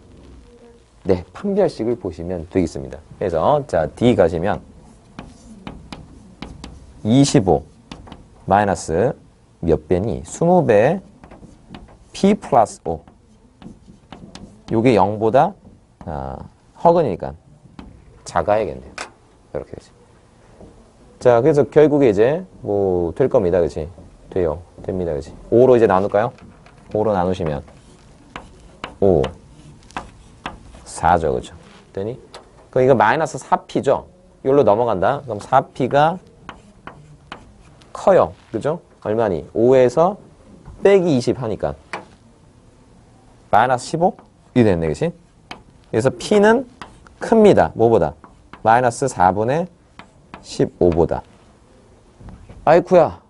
네, 판별식을 보시면 되겠습니다. 그래서 자 D 가시면 25 마이너스 몇 배니? 20배 P 플러스 5 요게 0보다 허근이니까 작아야겠네요. 이렇게 되지. 자, 그래서 결국에 이제 뭐 될 겁니다. 그치? 돼요. 됩니다. 그치? 5로 이제 나눌까요? 5로 나누시면 5 4죠. 그죠? 되니? 그럼 이거 마이너스 4P죠? 이걸로 넘어간다. 그럼 4P가 커요. 그죠? 얼마니? 5에서 빼기 20 하니까 마이너스 15? 이 됐네. 그치? 그래서 P는 큽니다. 뭐보다? 마이너스 4분의 15보다. 아이쿠야.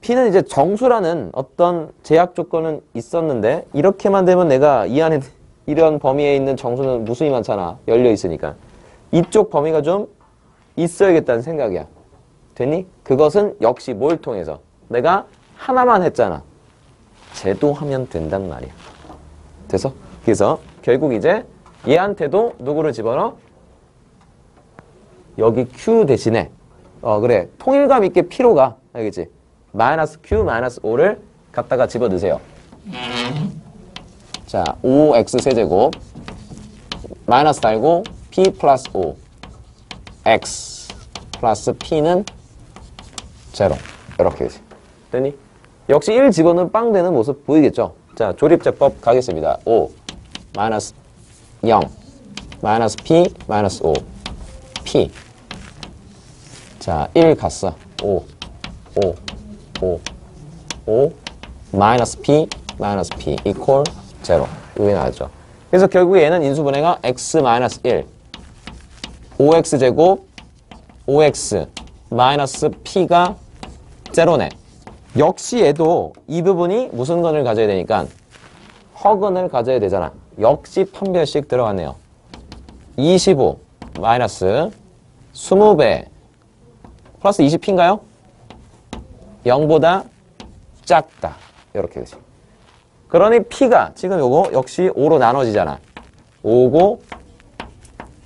P는 이제 정수라는 어떤 제약 조건은 있었는데 이렇게만 되면 내가 이 안에 이런 범위에 있는 정수는 무수히 많잖아. 열려 있으니까. 이쪽 범위가 좀 있어야겠다는 생각이야. 됐니? 그것은 역시 뭘 통해서? 내가 하나만 했잖아. 제도하면 된단 말이야. 돼서? 그래서 결국 이제 얘한테도 누구를 집어넣어? 여기 Q 대신에 그래 통일감 있게 P로가 알겠지? 마이너스 Q 마이너스 5를 갖다가 집어넣으세요. 자 5x 세제곱 마이너스 달고 P 플러스 5 x 플러스 P는 제로 이렇게 되지. 됐니? 역시 1 집어넣으면 빵 되는 모습 보이겠죠? 자 조립제법 가겠습니다. 5 마이너스 0 마이너스 P 마이너스 5 P 자, 1 갔어. 5, 마이너스 P, 마이너스 P, 이퀄 0. 이게 나왔죠. 그래서 결국에 얘는 인수분해가 x 마이너스 1, 5x 제곱, 5x 마이너스 P가 0네. 역시 얘도 이 부분이 무슨 건을 가져야 되니까 허근을 가져야 되잖아. 역시 판별식 들어갔네요. 25 마이너스 20배 플러스 20P인가요? 0보다 작다. 이렇게 되지. 그러니 P가 지금 요거 역시 5로 나눠지잖아. 5고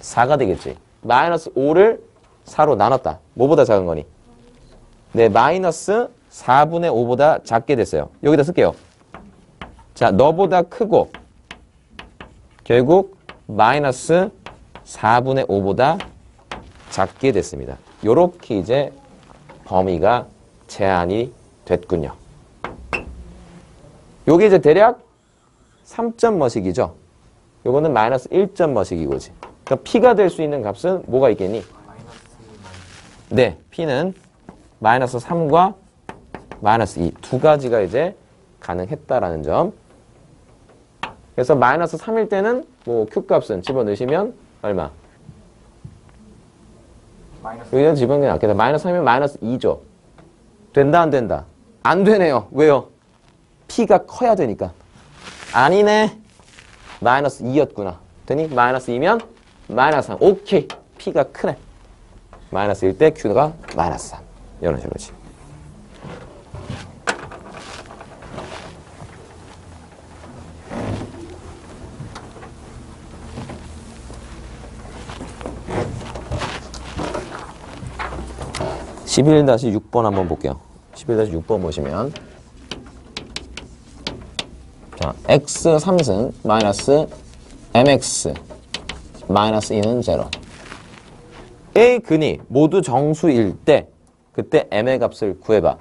4가 되겠지. 마이너스 5를 4로 나눴다. 뭐보다 작은 거니? 네, 마이너스 4분의 5보다 작게 됐어요. 여기다 쓸게요. 자, 너보다 크고 결국 마이너스 4분의 5보다 작게 됐습니다. 요렇게 이제 범위가 제한이 됐군요. 요게 이제 대략 3점 머식이죠. 요거는 마이너스 1점 머식이고지. 그러니까 P가 될 수 있는 값은 뭐가 있겠니? 네, P는 마이너스 3과 마이너스 2 두 가지가 이제 가능했다라는 점. 그래서 마이너스 3일 때는 뭐 Q값은 집어넣으시면 얼마? 여기다 집어넣는 게 낫겠다. 마이너스 3이면 마이너스 2죠. 된다 안 된다? 안 되네요. 왜요? P가 커야 되니까. 아니네. 마이너스 2였구나. 되니? 마이너스 2면 마이너스 3. 오케이. P가 크네. 마이너스 1 때 Q가 마이너스 3. 이런 식으로지. (11-6번) 한번 볼게요. 11-6번 보시면 자, x 3승 마이너스 mx 마이너스 2는 0. A 근이 모두 정수일 때 그때 m의 값을 구해봐.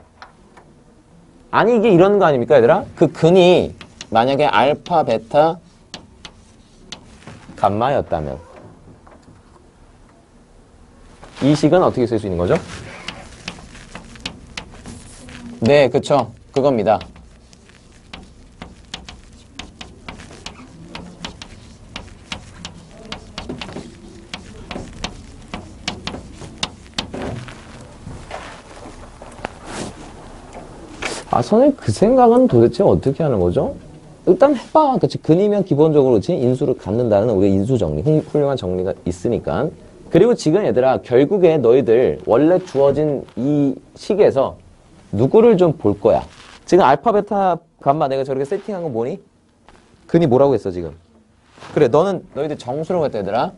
아니 이게 이런 거 아닙니까 얘들아? 그 근이 만약에 알파, 베타, 감마였다면 이 식은 어떻게 쓸 수 있는 거죠? 네, 그쵸. 그겁니다. 아, 선생님 그 생각은 도대체 어떻게 하는 거죠? 일단 해봐. 그치. 근이면 기본적으로 그치. 인수를 갖는다는 우리가 인수 정리, 훌륭한 정리가 있으니까. 그리고 지금 얘들아, 결국에 너희들 원래 주어진 이 식에서 누구를 좀 볼 거야. 지금 알파, 베타, 감마 내가 저렇게 세팅한 거 뭐니? 근이 뭐라고 했어, 지금? 그래, 너희들 정수라고 했다, 얘들아.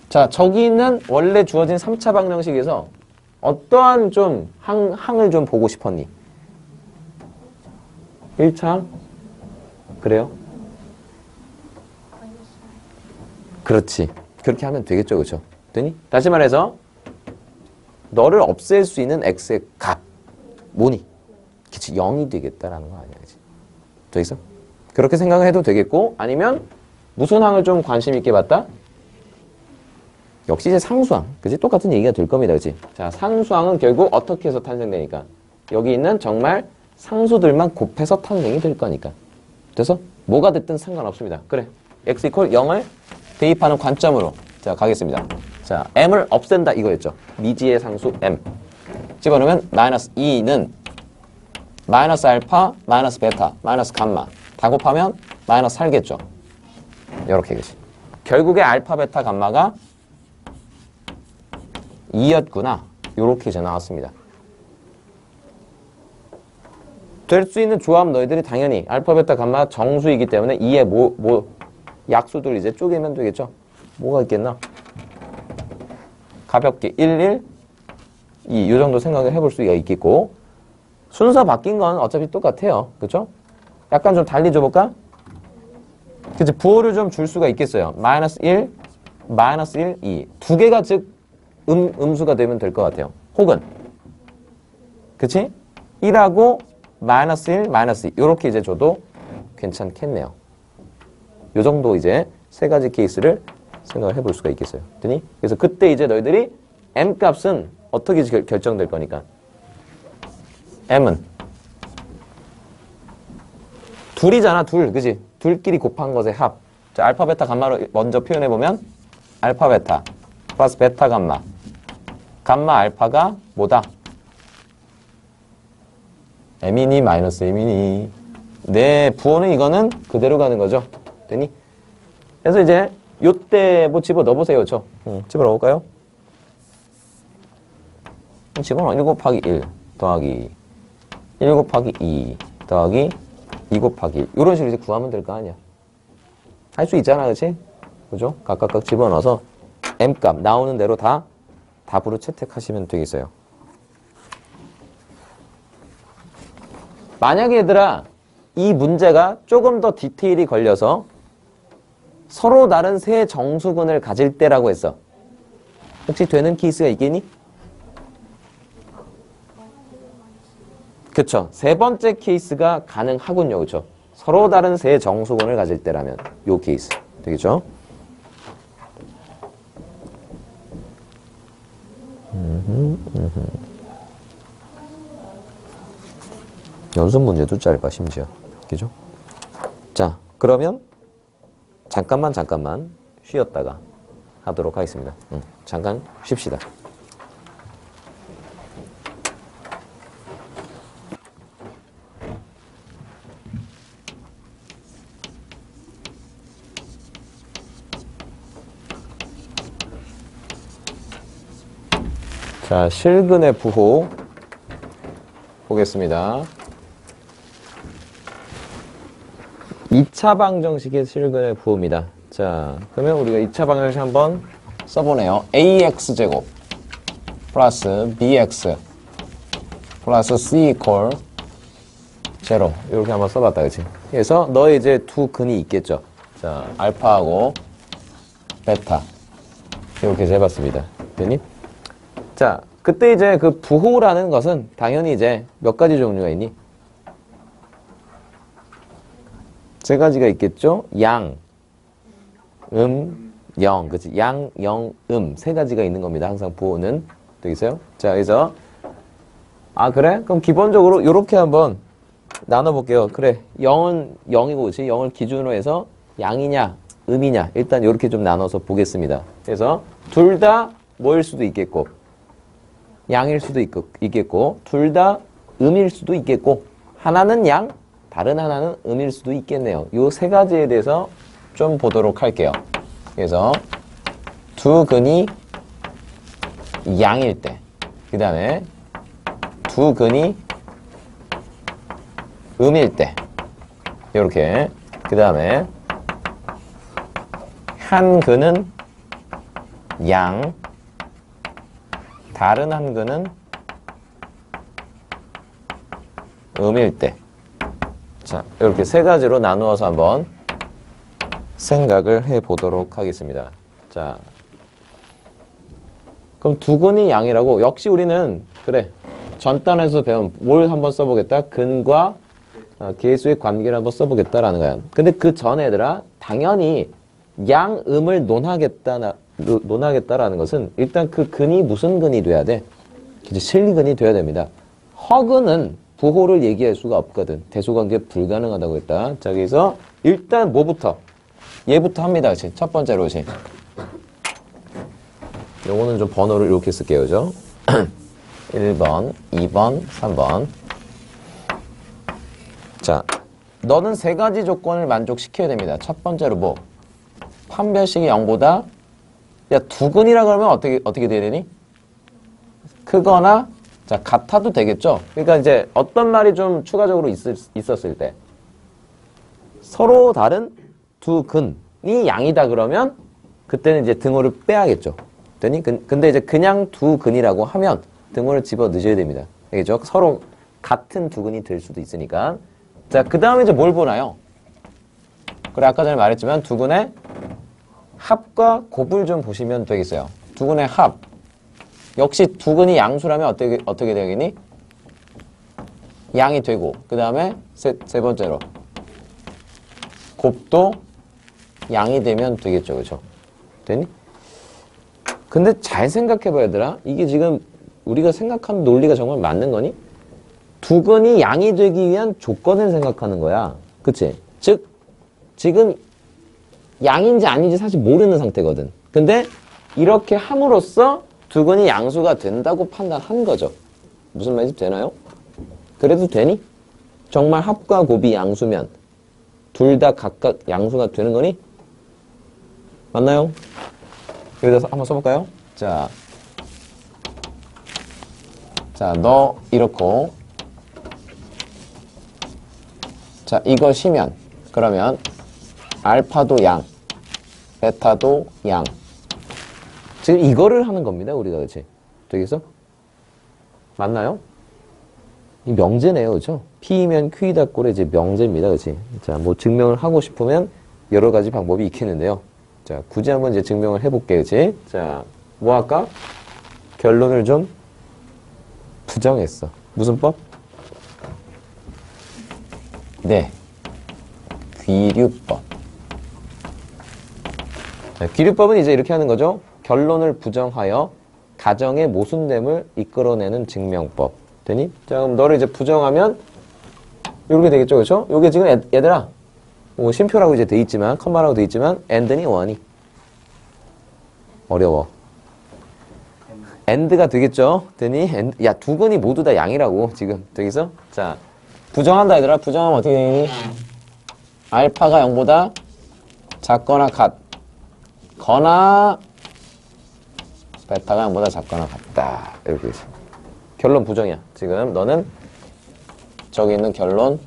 자, 저기 있는 원래 주어진 3차 방정식에서 어떠한 좀 항을 좀 보고 싶었니? 1차? 그래요? 그렇지. 그렇게 하면 되겠죠, 그렇죠? 되니? 다시 말해서 너를 없앨 수 있는 x의 값 뭐니? 그치, 0이 되겠다라는 거 아니야, 그치? 저기서 그렇게 생각을 해도 되겠고, 아니면 무슨 항을 좀 관심 있게 봤다? 역시 이제 상수항, 그치? 똑같은 얘기가 될 겁니다, 그치? 자, 상수항은 결국 어떻게 해서 탄생되니까? 여기 있는 정말 상수들만 곱해서 탄생이 될 거니까. 그래서 뭐가 됐든 상관없습니다. 그래, x 이퀄 0을 대입하는 관점으로 자 가겠습니다. 자, m을 없앤다 이거였죠. 미지의 상수 m 집어넣으면 마이너스 2는 마이너스 알파, 마이너스 베타, 마이너스 감마 다 곱하면 마이너스 4겠죠. 이렇게 그치? 결국에 알파, 베타, 감마가 2였구나. 요렇게 이제 나왔습니다. 될 수 있는 조합 너희들이 당연히 알파, 베타, 감마 정수이기 때문에 2의 약수들 이제 쪼개면 되겠죠. 뭐가 있겠나? 가볍게 1, 1, 2 이 정도 생각을 해볼 수가 있겠고, 순서 바뀐 건 어차피 똑같아요. 그쵸? 약간 좀 달리 줘볼까? 그치? 부호를 좀 줄 수가 있겠어요. 마이너스 1, 마이너스 1, 2 두 개가 즉 음수가 되면 될 것 같아요. 혹은 그치? 1하고 마이너스 1, 마이너스 2 이렇게 이제 줘도 괜찮겠네요. 요 정도 이제 세 가지 케이스를 생각을 해볼 수가 있겠어요. 됐니? 그래서 그때 이제 너희들이 m 값은 어떻게 결정될 거니까? m은 둘이잖아, 둘. 그지? 둘끼리 곱한 것의 합. 자, 알파, 베타, 감마로 먼저 표현해보면 알파, 베타 플러스 베타, 감마. 감마, 알파가 뭐다? m이니 마이너스 m이니. 네, 부호는 이거는 그대로 가는 거죠. 됐니? 그래서 이제 요때 뭐 집어 넣어보세요. 저 집어 넣어볼까요? 집어넣어. 1 곱하기 1 더하기 1 곱하기 2 더하기 2 곱하기 1 이런 식으로 이제 구하면 될 거 아니야. 할 수 있잖아, 그치? 그죠? 각각 집어넣어서 m값 나오는 대로 다 답으로 채택하시면 되겠어요. 만약에 얘들아 이 문제가 조금 더 디테일이 걸려서 서로 다른 세 정수근을 가질 때라고 했어. 혹시 되는 케이스가 있겠니? 그쵸. 세 번째 케이스가 가능하군요. 그쵸. 서로 다른 세 정수근을 가질 때라면 요 케이스 되겠죠? 연습 문제도 짧아 심지어. 그죠? 자, 그러면 잠깐만 쉬었다가 하도록 하겠습니다. 잠깐 쉽시다. 자, 실근의 부호 보겠습니다. 2차 방정식의 실근의 부호입니다. 자, 그러면 우리가 2차 방정식 한번 써보네요. ax제곱 플러스 bx 플러스 c 이퀄 0 이렇게 한번 써봤다, 그치? 그래서 너의 이제 두 근이 있겠죠. 자, 알파하고 베타 이렇게 해서 해봤습니다. 됐니? 자, 그때 이제 그 부호라는 것은 당연히 이제 몇 가지 종류가 있니? 세 가지가 있겠죠? 양, 영, 그치? 양, 영, 세 가지가 있는 겁니다. 항상 부호는. 되겠어요? 자, 그래서 아, 그래? 그럼 기본적으로 이렇게 한번 나눠볼게요. 그래, 0은 0이고, 그치? 0을 기준으로 해서 양이냐, 음이냐, 일단 이렇게 좀 나눠서 보겠습니다. 그래서 둘 다 뭐일 수도 있겠고, 양일 수도 있겠고, 둘 다 음일 수도 있겠고, 하나는 양, 다른 하나는 음일 수도 있겠네요. 요 세 가지에 대해서 좀 보도록 할게요. 그래서 두 근이 양일 때, 그 다음에 두 근이 음일 때, 요렇게, 그 다음에 한 근은 양, 다른 한 근은 음일 때. 자, 이렇게 세 가지로 나누어서 한번 생각을 해 보도록 하겠습니다. 자, 그럼 두 근이 양이라고, 역시 우리는, 그래, 전단에서 배운 뭘 한번 써보겠다? 근과 계수의 관계를 한번 써보겠다라는 거야. 근데 그 전에 얘들아, 당연히 양, 음을 논하겠다라는 것은 일단 그 근이 무슨 근이 돼야 돼? 이제 실리근이 돼야 됩니다. 허근은 부호를 얘기할 수가 없거든. 대소관계 불가능하다고 했다. 자, 그래서 일단 뭐부터? 얘부터 합니다. 그치? 첫 번째로, 그치? 요거는 좀 번호를 이렇게 쓸게요. 그죠? 1번, 2번, 3번. 자, 너는 세 가지 조건을 만족시켜야 됩니다. 첫 번째로 뭐? 판별식이 0보다, 야, 두근이라 그러면 어떻게 돼야 되니? 크거나, 자, 같아도 되겠죠? 그러니까 이제 어떤 말이 좀 추가적으로 있었을 때, 서로 다른 두 근이 양이다 그러면, 그때는 이제 등호를 빼야겠죠. 되니? 근데 이제 그냥 두 근이라고 하면 등호를 집어 넣으셔야 됩니다. 알겠죠? 서로 같은 두 근이 될 수도 있으니까. 자, 그 다음에 이제 뭘 보나요? 그래, 아까 전에 말했지만 두 근의 합과 곱을 좀 보시면 되겠어요. 두 근의 합. 역시 두 근이 양수라면 어떻게 되겠니? 양이 되고, 그 다음에 세 번째로 곱도 양이 되면 되겠죠. 그죠? 되니? 근데 잘 생각해봐, 얘들아. 이게 지금 우리가 생각하는 논리가 정말 맞는 거니? 두 근이 양이 되기 위한 조건을 생각하는 거야. 그치? 즉, 지금 양인지 아닌지 사실 모르는 상태거든. 근데 이렇게 함으로써 두 근이 양수가 된다고 판단한 거죠. 무슨 말인지 되나요? 그래도 되니? 정말 합과 곱이 양수면 둘 다 각각 양수가 되는 거니? 맞나요? 여기다 한번 써볼까요? 자, 너 이렇고, 자, 이것이면, 그러면 알파도 양, 베타도 양. 지금 이거를 하는 겁니다, 우리가. 그치? 되겠어? 맞나요? 이 명제네요, 그쵸? P면 Q이다 꼴의 이제 명제입니다, 그치? 자, 뭐 증명을 하고 싶으면 여러 가지 방법이 있겠는데요. 자, 굳이 한번 이제 증명을 해볼게요, 그치? 자, 뭐 할까? 결론을 좀 부정했어. 무슨 법? 네. 귀류법. 자, 귀류법은 이제 이렇게 하는 거죠. 결론을 부정하여 가정의 모순됨을 이끌어내는 증명법. 되니? 자, 그럼 너를 이제 부정하면 이렇게 되겠죠, 그렇죠? 요게 지금 얘들아, 뭐 쉼표라고 이제 돼 있지만, 컴마라고 돼 있지만, and니 원이 어려워. and가 되겠죠? 되니? 야, 두 근이 모두 다 양이라고 지금 되겠어? 자, 부정한다, 얘들아. 부정하면 어떻게 되니? 알파가 0보다 작거나 같거나 베타가 0보다 작거나 같다. 이렇게 되죠. 결론 부정이야. 지금 너는 저기 있는 결론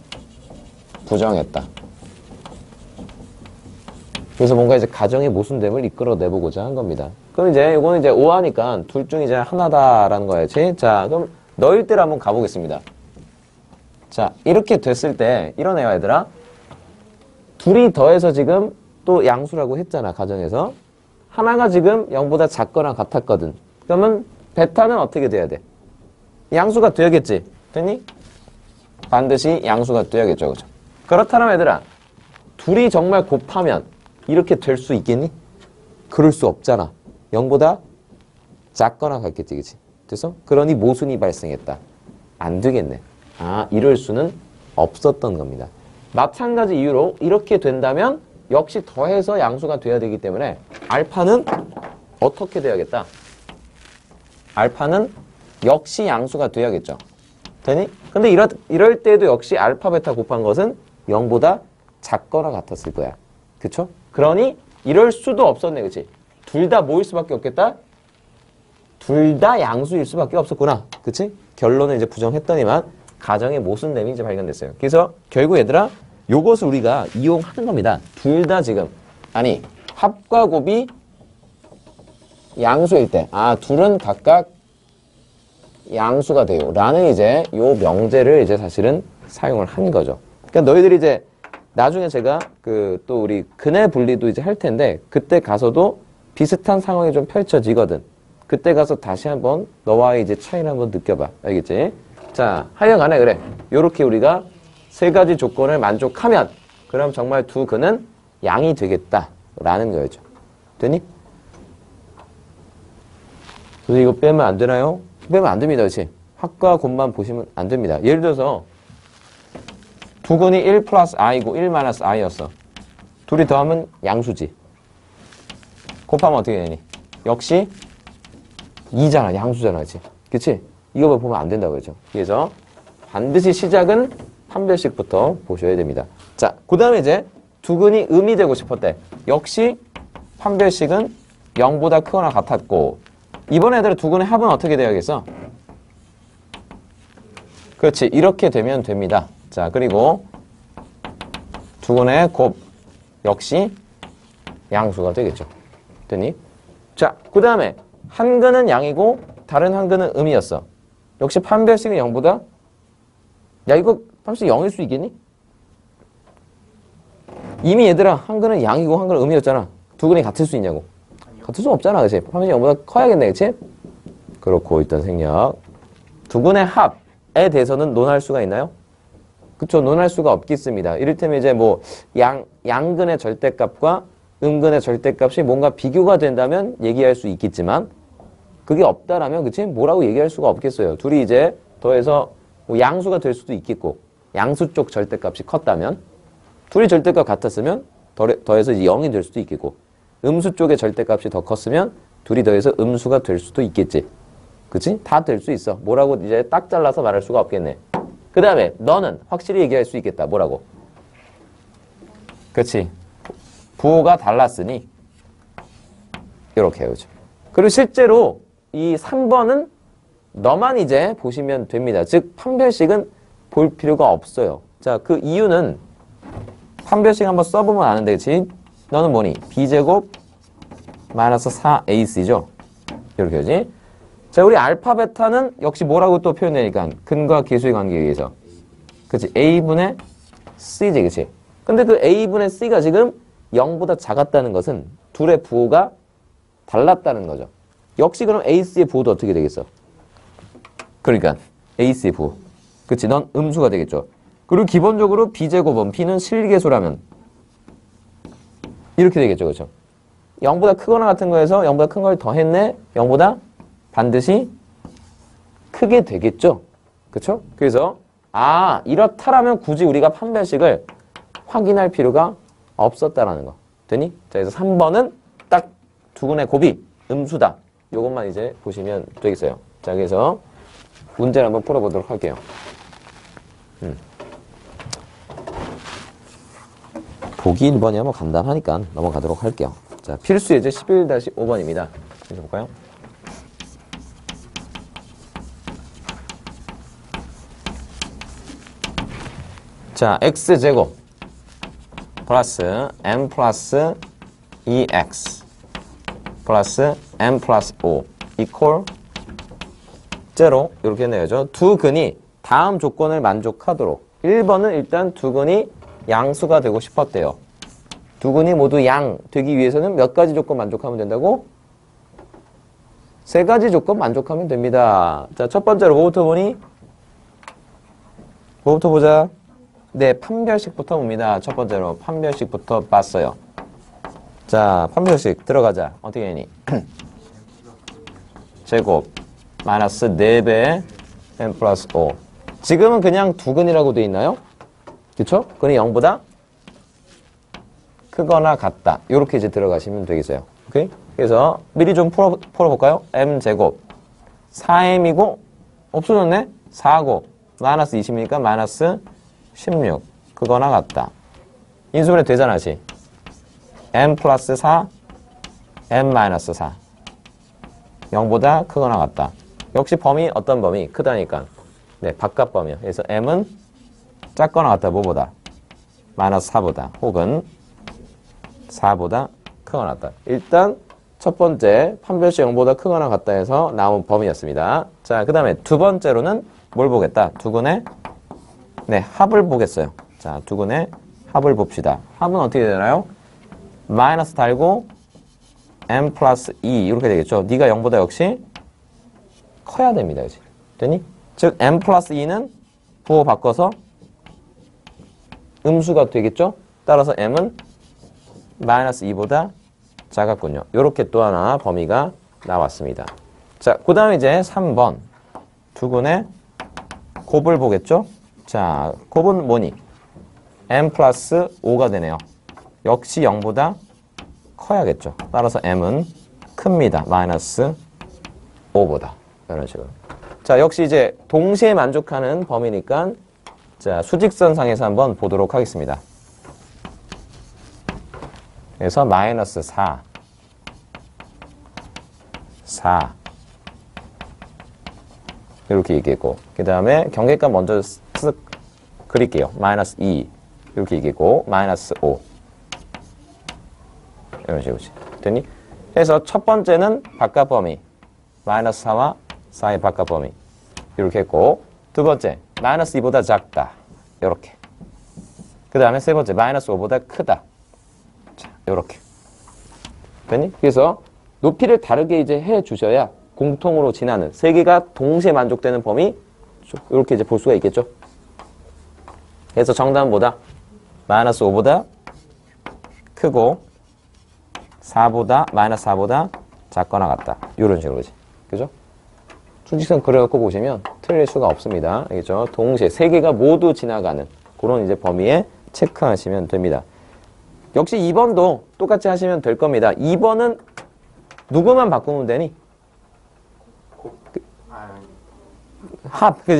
부정했다. 그래서 뭔가 이제 가정의 모순됨을 이끌어내보고자 한 겁니다. 그럼 이제 이거는 이제 오하니까 둘 중 이제 하나다라는 거야지. 자, 그럼 너일 때를 한번 가보겠습니다. 자, 이렇게 됐을 때 이러네요, 얘들아. 둘이 더해서 지금 또 양수라고 했잖아, 가정에서. 하나가 지금 0보다 작거나 같았거든. 그러면 베타는 어떻게 돼야 돼? 양수가 돼야겠지? 됐니? 반드시 양수가 돼야겠죠, 그죠? 그렇다면 얘들아, 둘이 정말 곱하면 이렇게 될 수 있겠니? 그럴 수 없잖아. 0보다 작거나 같겠지, 그치? 됐어? 그러니 모순이 발생했다. 안 되겠네. 아, 이럴 수는 없었던 겁니다. 마찬가지 이유로 이렇게 된다면 역시 더해서 양수가 돼야 되기 때문에 알파는 어떻게 돼야겠다? 알파는 역시 양수가 돼야겠죠. 되니? 근데 이럴 때도 역시 알파, 베타 곱한 것은 0보다 작거나 같았을 거야. 그쵸? 그러니 이럴 수도 없었네. 그치? 둘 다 뭐일 수밖에 없겠다? 둘 다 양수일 수밖에 없었구나. 그치? 결론을 이제 부정했더니만 가정의 모순됨이 이제 발견됐어요. 그래서 결국 얘들아 요것을 우리가 이용하는 겁니다. 둘 다 지금 아니 합과 곱이 양수일 때 둘은 각각 양수가 돼요. 라는 이제 요 명제를 이제 사실은 사용을 한 거죠. 그러니까 너희들이 이제 나중에 제가 또 우리 근해 분리도 이제 할 텐데 그때 가서도 비슷한 상황이 좀 펼쳐지거든. 그때 가서 다시 한번 너와의 이제 차이를 한번 느껴봐. 알겠지? 자, 하여간에 그래. 요렇게 우리가 세 가지 조건을 만족하면 그럼 정말 두 근은 양이 되겠다라는 거죠. 되니? 그래서 이거 빼면 안 되나요? 빼면 안 됩니다. 그렇지? 합과 곱만 보시면 안 됩니다. 예를 들어서 두 근이 1 플러스 i고 1 마이너스 i였어. 둘이 더하면 양수지. 곱하면 어떻게 되니? 역시 2잖아. 양수잖아. 그치? 그치? 이거 보면 안 된다고 그러죠. 그래서 반드시 시작은 판별식부터 보셔야 됩니다. 자, 그 다음에 이제 두 근이 음이 되고 싶었대. 역시 판별식은 0보다 크거나 같았고 이번 애들은 두 근의 합은 어떻게 되어야겠어? 그렇지. 이렇게 되면 됩니다. 자, 그리고 두 근의 곱 역시 양수가 되겠죠. 됐니? 자, 그 다음에 한 근은 양이고 다른 한 근은 음이었어. 역시 판별식은 0보다 야 이거 판별식 0일 수 있겠니? 이미 얘들아 한 근은 양이고 한 근은 음이었잖아. 두 근이 같을 수 있냐고. 같을 수 없잖아. 그치? 판별식 0보다 커야겠네. 그치? 그렇고 일단 생략. 두 근의 합에 대해서는 논할 수가 있나요? 그쵸? 논할 수가 없겠습니다. 이를테면 이제 뭐 양근의 절대값과 음근의 절대값이 뭔가 비교가 된다면 얘기할 수 있겠지만 그게 없다라면 그치? 뭐라고 얘기할 수가 없겠어요. 둘이 이제 더해서 뭐 양수가 될 수도 있겠고 양수 쪽 절대값이 컸다면 둘이 절대값 같았으면 더해서 이제 0이 될 수도 있겠고 음수 쪽의 절대값이 더 컸으면 둘이 더해서 음수가 될 수도 있겠지. 그치? 다 될 수 있어. 뭐라고 이제 딱 잘라서 말할 수가 없겠네. 그 다음에 너는 확실히 얘기할 수 있겠다. 뭐라고? 그치? 부호가 달랐으니 이렇게 해야죠. 그리고 실제로 이 3번은 너만 이제 보시면 됩니다. 즉 판별식은 볼 필요가 없어요. 자, 그 이유는 판별식 한번 써보면 아는데 그치? 너는 뭐니? b제곱 마이너스 4ac죠? 이렇게 하지? 자, 우리 알파 베타는 역시 뭐라고 또 표현되니까 근과 계수의 관계에 의해서 그치? a분의 c지 그치? 근데 그 a분의 c가 지금 0보다 작았다는 것은 둘의 부호가 달랐다는 거죠. 역시 그럼 AC의 부호도 어떻게 되겠어? 그러니까 AC의 부호. 그치? 넌 음수가 되겠죠. 그리고 기본적으로 B제곱은 B는 실계수라면 이렇게 되겠죠. 그렇죠? 0보다 크거나 같은 거에서 0보다 큰 걸 더했네? 0보다 반드시 크게 되겠죠. 그렇죠? 그래서 이렇다라면 굳이 우리가 판별식을 확인할 필요가 없었다라는 거. 되니? 자, 그래서 3번은 딱 두 근의 곱이 음수다. 요것만 이제 보시면 되겠어요. 자, 그래서 문제를 한번 풀어보도록 할게요. 보기 1번이 한번 간단하니까 넘어가도록 할게요. 자, 필수 예제 11-5번입니다. 볼까요? 자, x제곱 플러스 m 플러스 2x 플러스 m 플러스 5 이퀄 제로 이렇게 내야죠. 두 근이 다음 조건을 만족하도록 1번은 일단 두 근이 양수가 되고 싶었대요. 두 근이 모두 양 되기 위해서는 몇 가지 조건 만족하면 된다고? 세 가지 조건 만족하면 됩니다. 자, 첫 번째로 뭐부터 보니? 뭐부터 보자? 네, 판별식부터 봅니다. 첫 번째로 판별식부터 봤어요. 자, 판별식 들어가자. 어떻게 되니? 제곱 마이너스 4배 n 플러스 5. 지금은 그냥 두근이라고 돼 있나요? 그쵸? 근이 0보다 크거나 같다. 이렇게 이제 들어가시면 되겠어요. 오케이? 그래서 미리 좀 풀어볼까요? m제곱 4m이고 없어졌네? 4고 마이너스 20이니까 마이너스 16. 그거나 같다. 인수분해 되잖아, 시. m 플러스 4, m 마이너스 4. 0보다 크거나 같다. 역시 범위 어떤 범위? 크다니까. 네, 바깥 범위요. 그래서 m은 작거나 같다. 뭐보다? 마이너스 4보다. 혹은 4보다 크거나 같다. 일단 첫 번째 판별식 0보다 크거나 같다 해서 나온 범위였습니다. 자, 그 다음에 두 번째로는 뭘 보겠다? 두근의 네, 합을 보겠어요. 자, 두근의 합을 봅시다. 합은 어떻게 되나요? 마이너스 달고 m 플러스 2 이렇게 되겠죠. 네가 0보다 역시 커야 됩니다. 그치? 되니? 즉 m 플러스 2는 부호 바꿔서 음수가 되겠죠. 따라서 m은 마이너스 2보다 작았군요. 이렇게 또 하나 범위가 나왔습니다. 자, 그 다음에 이제 3번 두근의 곱을 보겠죠. 자, 곱은 뭐니? m 플러스 5가 되네요. 역시 0보다 커야겠죠. 따라서 m은 큽니다. 마이너스 5보다. 이런 식으로. 자, 역시 이제 동시에 만족하는 범위니까 자, 수직선상에서 한번 보도록 하겠습니다. 그래서 마이너스 4 이렇게 얘기했고 그 다음에 경계값 먼저 쓱 그릴게요. 마이너스 2 이렇게 얘기했고 마이너스 5 이런 식으로 됐니? 그래서 첫 번째는 바깥 범위 마이너스 4와 4의 바깥 범위 이렇게 했고 두 번째 마이너스 2보다 작다 이렇게 그 다음에 세 번째 마이너스 5보다 크다 자 이렇게 됐니? 그래서 높이를 다르게 이제 해 주셔야 공통으로 지나는 세 개가 동시에 만족되는 범위 이렇게 이제 볼 수가 있겠죠. 그래서 정답은 뭐다? 마이너스 5보다 크고 4보다 마이너스 4보다 작거나 같다. 이런 식으로지. 그죠? 수직선 그려갖고 보시면 틀릴 수가 없습니다. 알겠죠? 동시에 세 개가 모두 지나가는 그런 이제 범위에 체크하시면 됩니다. 역시 2번도 똑같이 하시면 될 겁니다. 2번은 누구만 바꾸면 되니?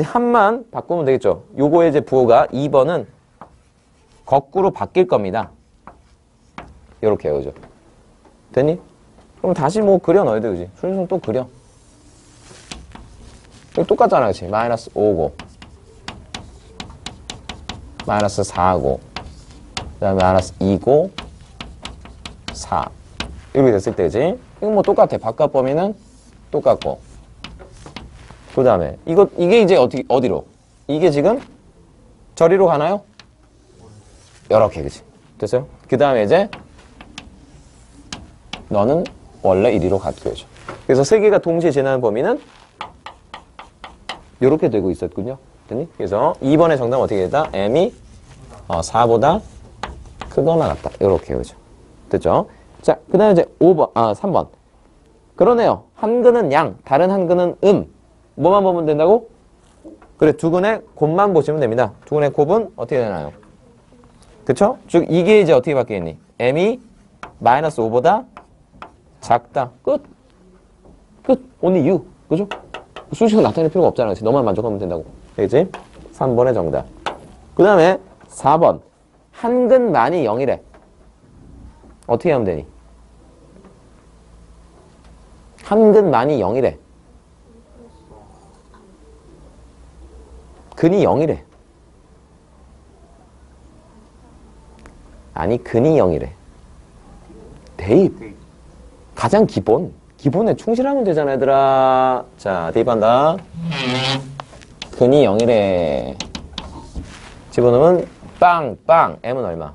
합만 바꾸면 되겠죠. 요거의 이제 부호가 2번은 거꾸로 바뀔 겁니다. 요렇게요, 그죠? 됐니? 그럼 다시 뭐 그려 넣어야 돼, 그지? 수직선 또 그려. 이거 똑같잖아, 그치? 마이너스 5고, 마이너스 4고, 그 다음에 마이너스 2고, 4. 이렇게 됐을 때, 그지? 이건 뭐 똑같아. 바깥 범위는 똑같고. 그 다음에, 이게 이제 어디로? 이게 지금 저리로 가나요? 요렇게, 그치? 됐어요? 그 다음에 이제, 너는 원래 이리로 갔고요. 그래서 세 개가 동시에 지나는 범위는 이렇게 되고 있었군요. 됐니? 그래서 2번의 정답은 어떻게 됐다? m이 4보다 크거나 같다. 이렇게 그죠? 됐죠? 자, 그 다음에 이제 3번. 그러네요. 한 근은 양, 다른 한 근은 뭐만 보면 된다고? 그래, 두 근의 곱만 보시면 됩니다. 두 근의 곱은 어떻게 되나요? 그쵸? 즉, 이게 이제 어떻게 바뀌겠니? m이 마이너스 5보다 작다. 끝. only you. 그죠? 수식을 나타낼 필요가 없잖아. 그치? 너만 만족하면 된다고. 되겠지? 3번의 정답. 그 다음에 4번. 한근만이 0이래. 어떻게 하면 되니? 한근만이 0이래. 근이 0이래. 아니, 근이 0이래. 대입. 가장 기본에 충실하면 되잖아, 얘들아. 자, 대입한다. 근이 0이래. 집어넣으면 빵. m은 얼마?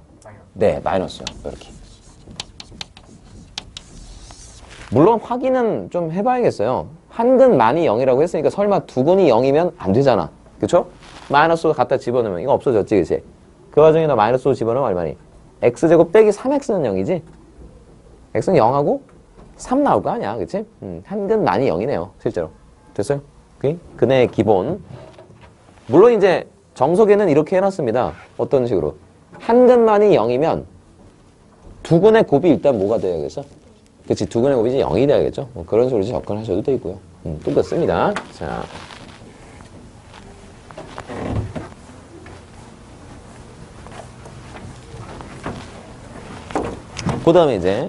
네, 마이너스요. 이렇게. 물론 확인은 좀 해봐야겠어요. 한근만이 0이라고 했으니까 설마 두 근이 0이면 안 되잖아. 그쵸? 마이너스가 갖다 집어넣으면 이거 없어졌지, 그치? 그 와중에 너 마이너스 집어넣으면 얼마니? x제곱 빼기 3x는 0이지? x는 0하고 3 나올 거 아니야, 그치? 한근만이 0이네요, 실제로. 됐어요? 오케이? 근의 기본. 물론 이제 정석에는 이렇게 해놨습니다. 어떤 식으로? 한 근만이 0이면 두 근의 곱이 일단 뭐가 돼야겠어? 그치, 두 근의 곱이 이제 0이 돼야겠죠? 뭐 그런 식으로 접근하셔도 되고요. 똑같습니다. 자. 그 다음에 이제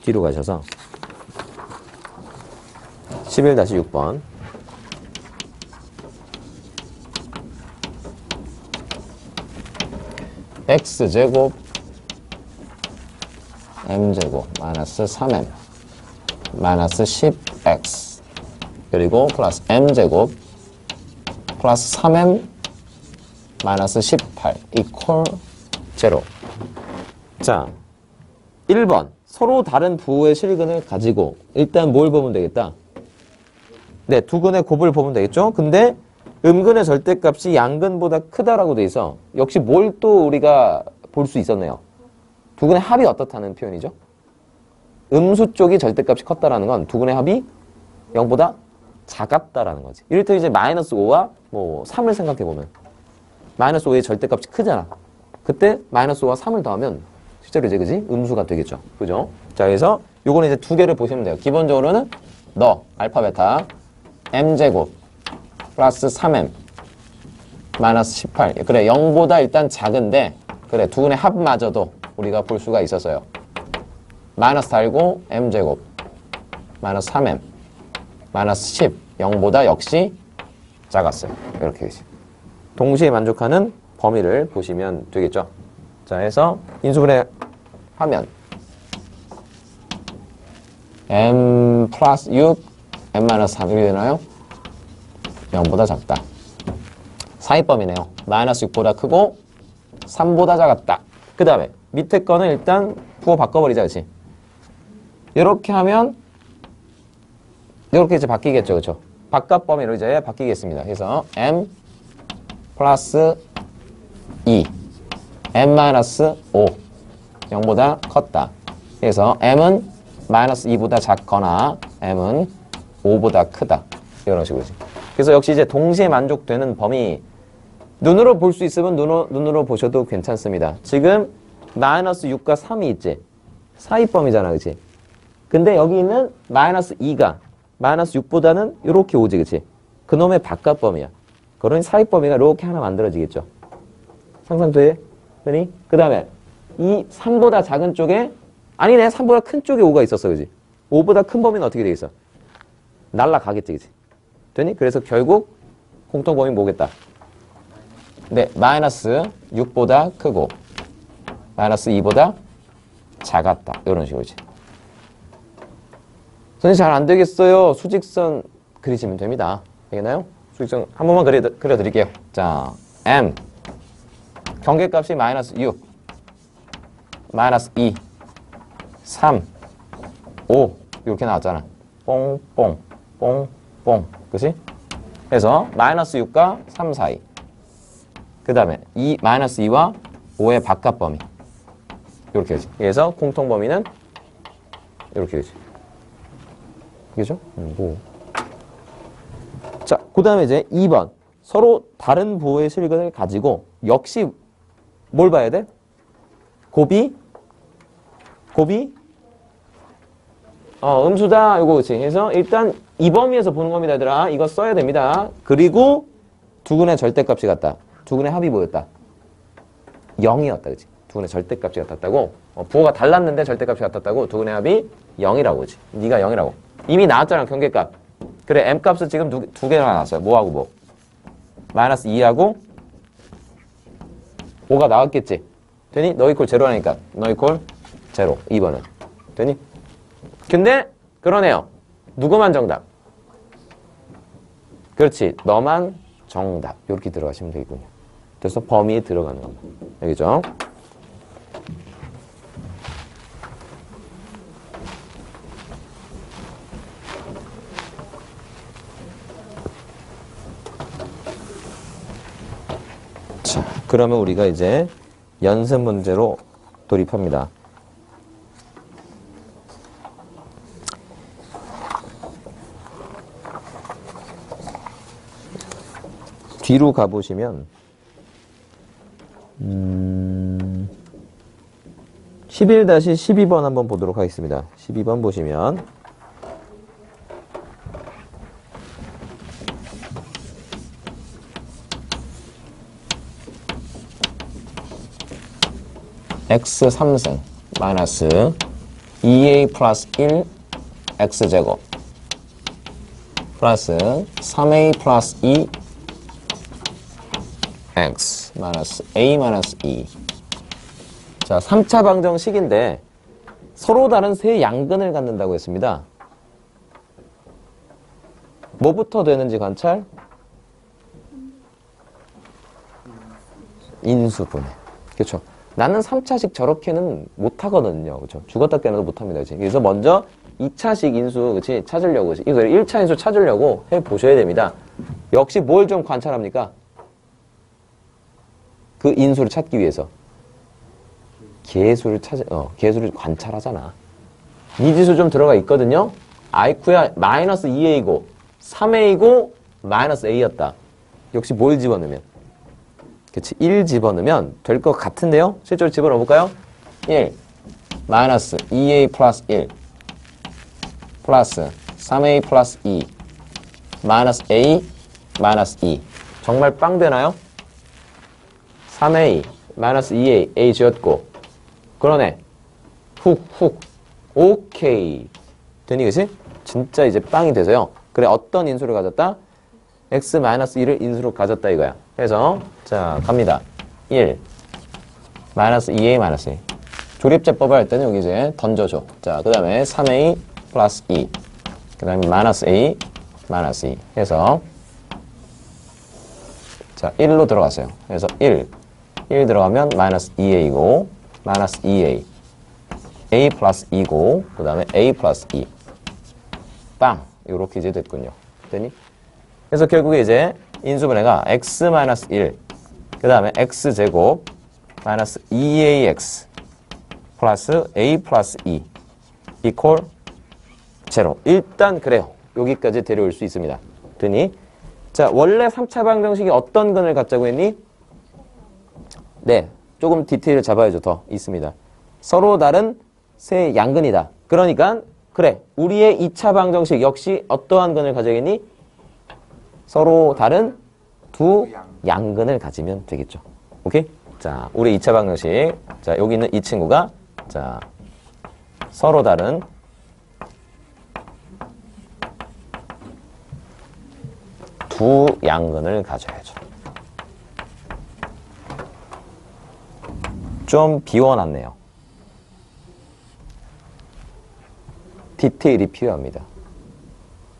뒤로 가셔서 11-6번 x제곱 m제곱 마이너스 3m 마이너스 10x 그리고 플러스 m제곱 플러스 3m 마이너스 18 이퀄 0. 자, 1번 서로 다른 부호의 실근을 가지고 일단 뭘 보면 되겠다? 네, 두 근의 곱을 보면 되겠죠? 근데 음근의 절대값이 양근보다 크다라고 돼 있어. 역시 뭘 또 우리가 볼 수 있었네요. 두 근의 합이 어떻다는 표현이죠? 음수 쪽이 절대값이 컸다라는 건 두 근의 합이 0보다 작았다라는 거지. 이를테면 이제 마이너스 5와 뭐 3을 생각해 보면 마이너스 5의 절대값이 크잖아. 그때 마이너스 5와 3을 더하면 실제로 이제 그지? 음수가 되겠죠. 그죠? 자, 그래서 요거는 이제 두 개를 보시면 돼요. 기본적으로는 너 알파 베타 m제곱 플러스 3m 마이너스 18. 그래, 0보다 일단 작은데 그래, 두 근의 합마저도 우리가 볼 수가 있었어요. 마이너스 달고 m제곱 마이너스 3m 마이너스 10 0보다 역시 작았어요. 이렇게 되지. 동시에 만족하는 범위를 보시면 되겠죠. 자, 해서 인수분해 하면 m 플러스 6 m 마이너스 3 이렇게 되나요? 0보다 작다. 사이범위네요. 마이너스 6보다 크고 3보다 작았다. 그 다음에 밑에 거는 일단 부호 바꿔버리자. 그치? 이렇게 하면 이렇게 이제 바뀌겠죠. 그쵸? 바깥 범위로 이제 바뀌겠습니다. 그래서 m 플러스 2 m 마이너스 5 0보다 컸다. 그래서 m은 마이너스 2보다 작거나 m은 5보다 크다. 이런 식으로지. 그래서 역시 이제 동시에 만족되는 범위 눈으로 볼 수 있으면 눈으로 보셔도 괜찮습니다. 지금 마이너스 6과 3이 있지. 사이범위잖아. 그치? 근데 여기 있는 마이너스 2가 마이너스 6보다는 이렇게 오지. 그치? 그놈의 바깥 범위야. 그러니 사이범위가 이렇게 하나 만들어지겠죠. 상상돼? 그니? 그 다음에 이 3보다 작은 쪽에 아니네. 3보다 큰 쪽에 5가 있었어. 그치? 5보다 큰 범위는 어떻게 되겠어? 날라가겠지. 그치? 되니? 그래서 결국 공통범위 뭐겠다? 네, 마이너스 6보다 크고 마이너스 2보다 작았다. 이런 식으로지. 선생님 잘 안 되겠어요. 수직선 그리시면 됩니다. 되겠나요? 수직선 한 번만 그려드릴게요. 자, m 경계값이 마이너스 6 마이너스 2 3 5 이렇게 나왔잖아. 뽕뽕 뽕뽕 그치? 그래서 마이너스 6과 3 사이 그 다음에 마이너스 2와 5의 바깥 범위 이렇게 되지. 그래서 공통 범위는 이렇게 되지. 그죠? 자, 그 다음에 이제 2번 서로 다른 부호의 실근을 가지고 역시 뭘 봐야 돼? 곱이 음수다. 이거 그치? 그래서 일단 이 범위에서 보는 겁니다, 얘들아. 이거 써야 됩니다. 그리고 두 근의 절대값이 같다. 두 근의 합이 뭐였다? 0이었다. 그치? 두 근의 절대값이 같았다고. 부호가 달랐는데 절대값이 같았다고. 두 근의 합이 0이라고. 그치? 네가 0이라고. 이미 나왔잖아, 경계값. 그래, m값은 지금 두 개나 나왔어요. 뭐하고 뭐? 마이너스 2하고 5가 나왔겠지? 되니? 너 이퀄 제로라니까. 너 이퀄 제로. 2번은. 되니? 근데 그러네요. 누구만 정답? 그렇지. 너만 정답. 이렇게 들어가시면 되겠군요. 그래서 범위에 들어가는 겁니다. 알겠죠? 자, 그러면 우리가 이제 연습 문제로 돌입합니다. 뒤로 가보시면 11-12번 한번 보도록 하겠습니다. 12번 보시면 x 3승 마이너스 2a 플러스 1 x제곱 플러스 3a 플러스 2 x 마이너스 a 마이너스 2. 자, 3차 방정식인데 서로 다른 세 양근을 갖는다고 했습니다. 뭐부터 되는지 관찰? 인수분해. 그렇죠. 나는 3차식 저렇게는 못하거든요. 그렇죠. 죽었다 깨어나도 못합니다. 그치? 그래서 먼저 2차식 인수, 그치? 찾으려고, 이거 1차 인수 찾으려고 해보셔야 됩니다. 역시 뭘 좀 관찰합니까? 그 인수를 찾기 위해서. 개수를 개수를 관찰하잖아. 미지수 좀 들어가 있거든요? iq야 마이너스 2a고, 3a고, 마이너스 a였다. 역시 뭘 집어넣으면? 그치, 1 집어넣으면 될 것 같은데요? 실제로 집어넣어볼까요? 1, 마이너스 2a 플러스 1, 플러스 3a 플러스 2, 마이너스 a, 마이너스 2. 정말 빵 되나요? 3a, 마이너스 2a, a 지었고, 그러네. 훅. 오케이. 되니, 그치? 진짜 이제 빵이 돼서요. 그래, 어떤 인수를 가졌다? x-1을 인수로 가졌다 이거야. 그래서 자, 갑니다. 1, 마이너스 2a 마이너스 2. 조립제법을 할 때는 여기 이제 던져줘. 자, 그 다음에 3a 플러스 2. 그 다음에 마이너스 a 마이너스 2 해서 자, 1로 들어갔어요. 그래서 1 들어가면 마이너스 2a고 마이너스 2a a 플러스 2고 그 다음에 a 플러스 2 빵! 요렇게 이제 됐군요. 됐니? 그래서 결국에 이제 인수분해가 x-1 그 다음에 x제곱 마이너스 2ax 플러스 a 플러스 2 이퀄 제로. 일단 그래요. 여기까지 데려올 수 있습니다. 되니? 자, 원래 3차 방정식이 어떤 근을 갖자고 했니? 네, 조금 디테일을 잡아야죠. 더 있습니다. 서로 다른 세 양근이다. 그러니까 그래, 우리의 2차 방정식 역시 어떠한 근을 가져야겠니? 서로 다른 두 양근을 가지면 되겠죠. 오케이? 자, 우리 2차 방정식. 자, 여기 있는 이 친구가 자, 서로 다른 두 양근을 가져야죠. 좀 비워놨네요. 디테일이 필요합니다.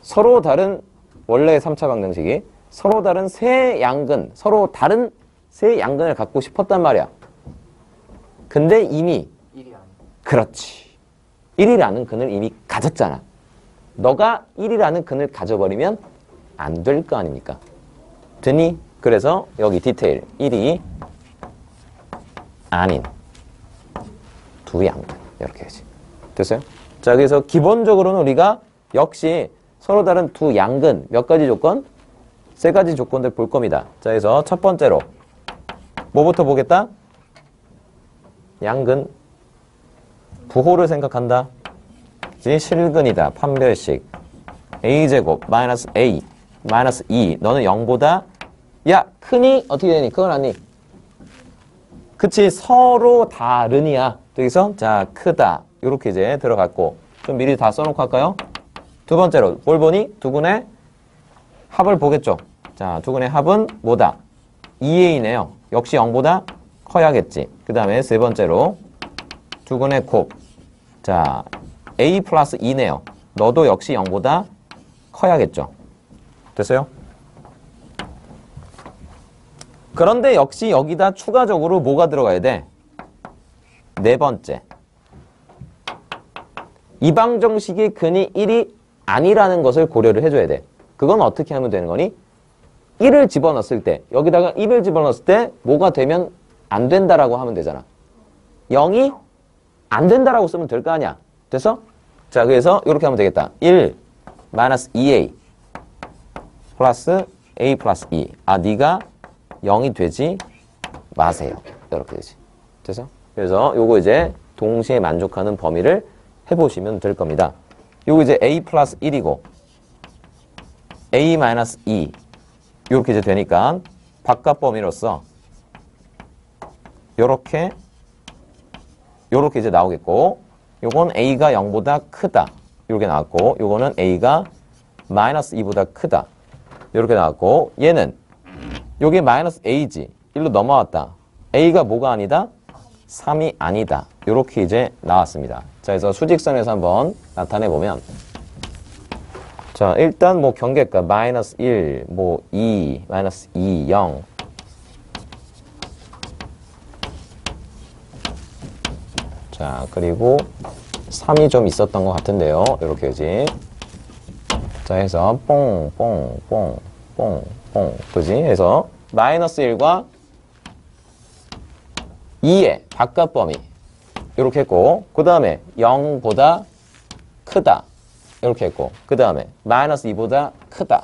서로 다른 원래 3차 방정식이 서로 다른 세 양근, 서로 다른 세 양근을 갖고 싶었단 말이야. 근데 이미 1이 아니야. 그렇지. 1이라는 근을 이미 가졌잖아. 너가 1이라는 근을 가져버리면 안 될 거 아닙니까? 되니? 그래서 여기 디테일 1이 아닌 두 양근 이렇게 해야지. 됐어요? 자, 그래서 기본적으로는 우리가 역시 서로 다른 두 양근 몇 가지 조건? 세 가지 조건들 볼 겁니다. 자, 그래서 첫 번째로 뭐부터 보겠다? 양근 부호를 생각한다. 실근이다. 판별식 a제곱 마이너스 a 마이너스 2 너는 0보다 야 크니? 어떻게 되니? 그건 아니. 그치, 서로 다르니야. 여기서 자, 크다 이렇게 이제 들어갔고 좀 미리 다 써놓고 할까요? 두 번째로 뭘 보니? 두근의 합을 보겠죠. 자, 두근의 합은 뭐다? 2a네요. 역시 0보다 커야겠지. 그 다음에 세 번째로 두근의 곱. 자, a 플러스 2네요. 너도 역시 0보다 커야겠죠. 됐어요? 그런데 역시 여기다 추가적으로 뭐가 들어가야 돼? 네 번째. 이 방정식의 근이 1이 아니라는 것을 고려를 해줘야 돼. 그건 어떻게 하면 되는 거니? 1을 집어넣었을 때, 여기다가 1을 집어넣었을 때 뭐가 되면 안 된다라고 하면 되잖아. 0이 안 된다라고 쓰면 될 거 아니야. 됐어? 자, 그래서 이렇게 하면 되겠다. 1 마이너스 2a 플러스 a 플러스 2. 아, 네가 0이 되지 마세요. 이렇게 되지. 됐어? 그래서 요거 이제 동시에 만족하는 범위를 해보시면 될 겁니다. 요거 이제 a 플러스 1이고 a 마이너스 2 요렇게 이제 되니까 바깥 범위로서 요렇게 이제 나오겠고, 요건 a가 0보다 크다 이렇게 나왔고, 요거는 a가 마이너스 2보다 크다 이렇게 나왔고, 얘는 요게 마이너스 a지. 1로 넘어왔다. a가 뭐가 아니다? 3이 아니다. 이렇게 이제 나왔습니다. 자, 그래서 수직선에서 한번 나타내보면, 자, 일단 뭐 경계값 마이너스 1, 뭐 2, 마이너스 2, 0. 자, 그리고 3이 좀 있었던 것 같은데요. 이렇게 하지. 자, 해서 뽕, 뽕, 뽕, 뽕, 뽕. 그지? 해서 마이너스 1과 2의 바깥 범위. 이렇게 했고, 그 다음에 0보다 크다. 이렇게 했고, 그 다음에 마이너스 2보다 크다.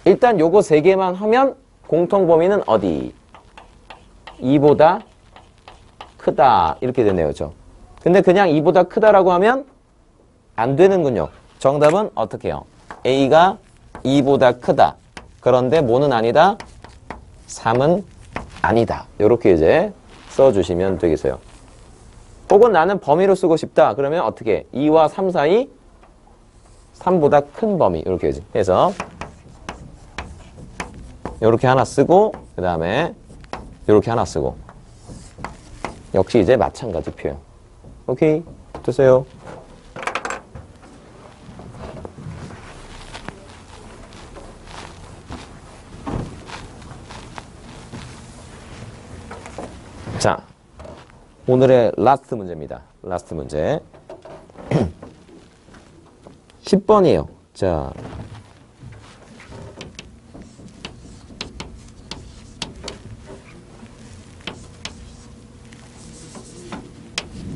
일단 요거 3개만 하면 공통 범위는 어디? 2보다 크다. 이렇게 되네요. 그렇죠? 근데 그냥 2보다 크다라고 하면 안 되는군요. 정답은 어떻게 해요? a가 2보다 크다. 그런데 뭐는 아니다? 3은 아니다. 이렇게 이제 써주시면 되겠어요. 혹은 나는 범위로 쓰고 싶다. 그러면 어떻게 해? 2와 3 사이 3보다 큰 범위. 이렇게 해서 이렇게 하나 쓰고, 그 다음에 이렇게 하나 쓰고. 역시 이제 마찬가지 표현. 오케이. 됐어요. 자, 오늘의 라스트 문제입니다. 라스트 문제. 10번이에요. 자.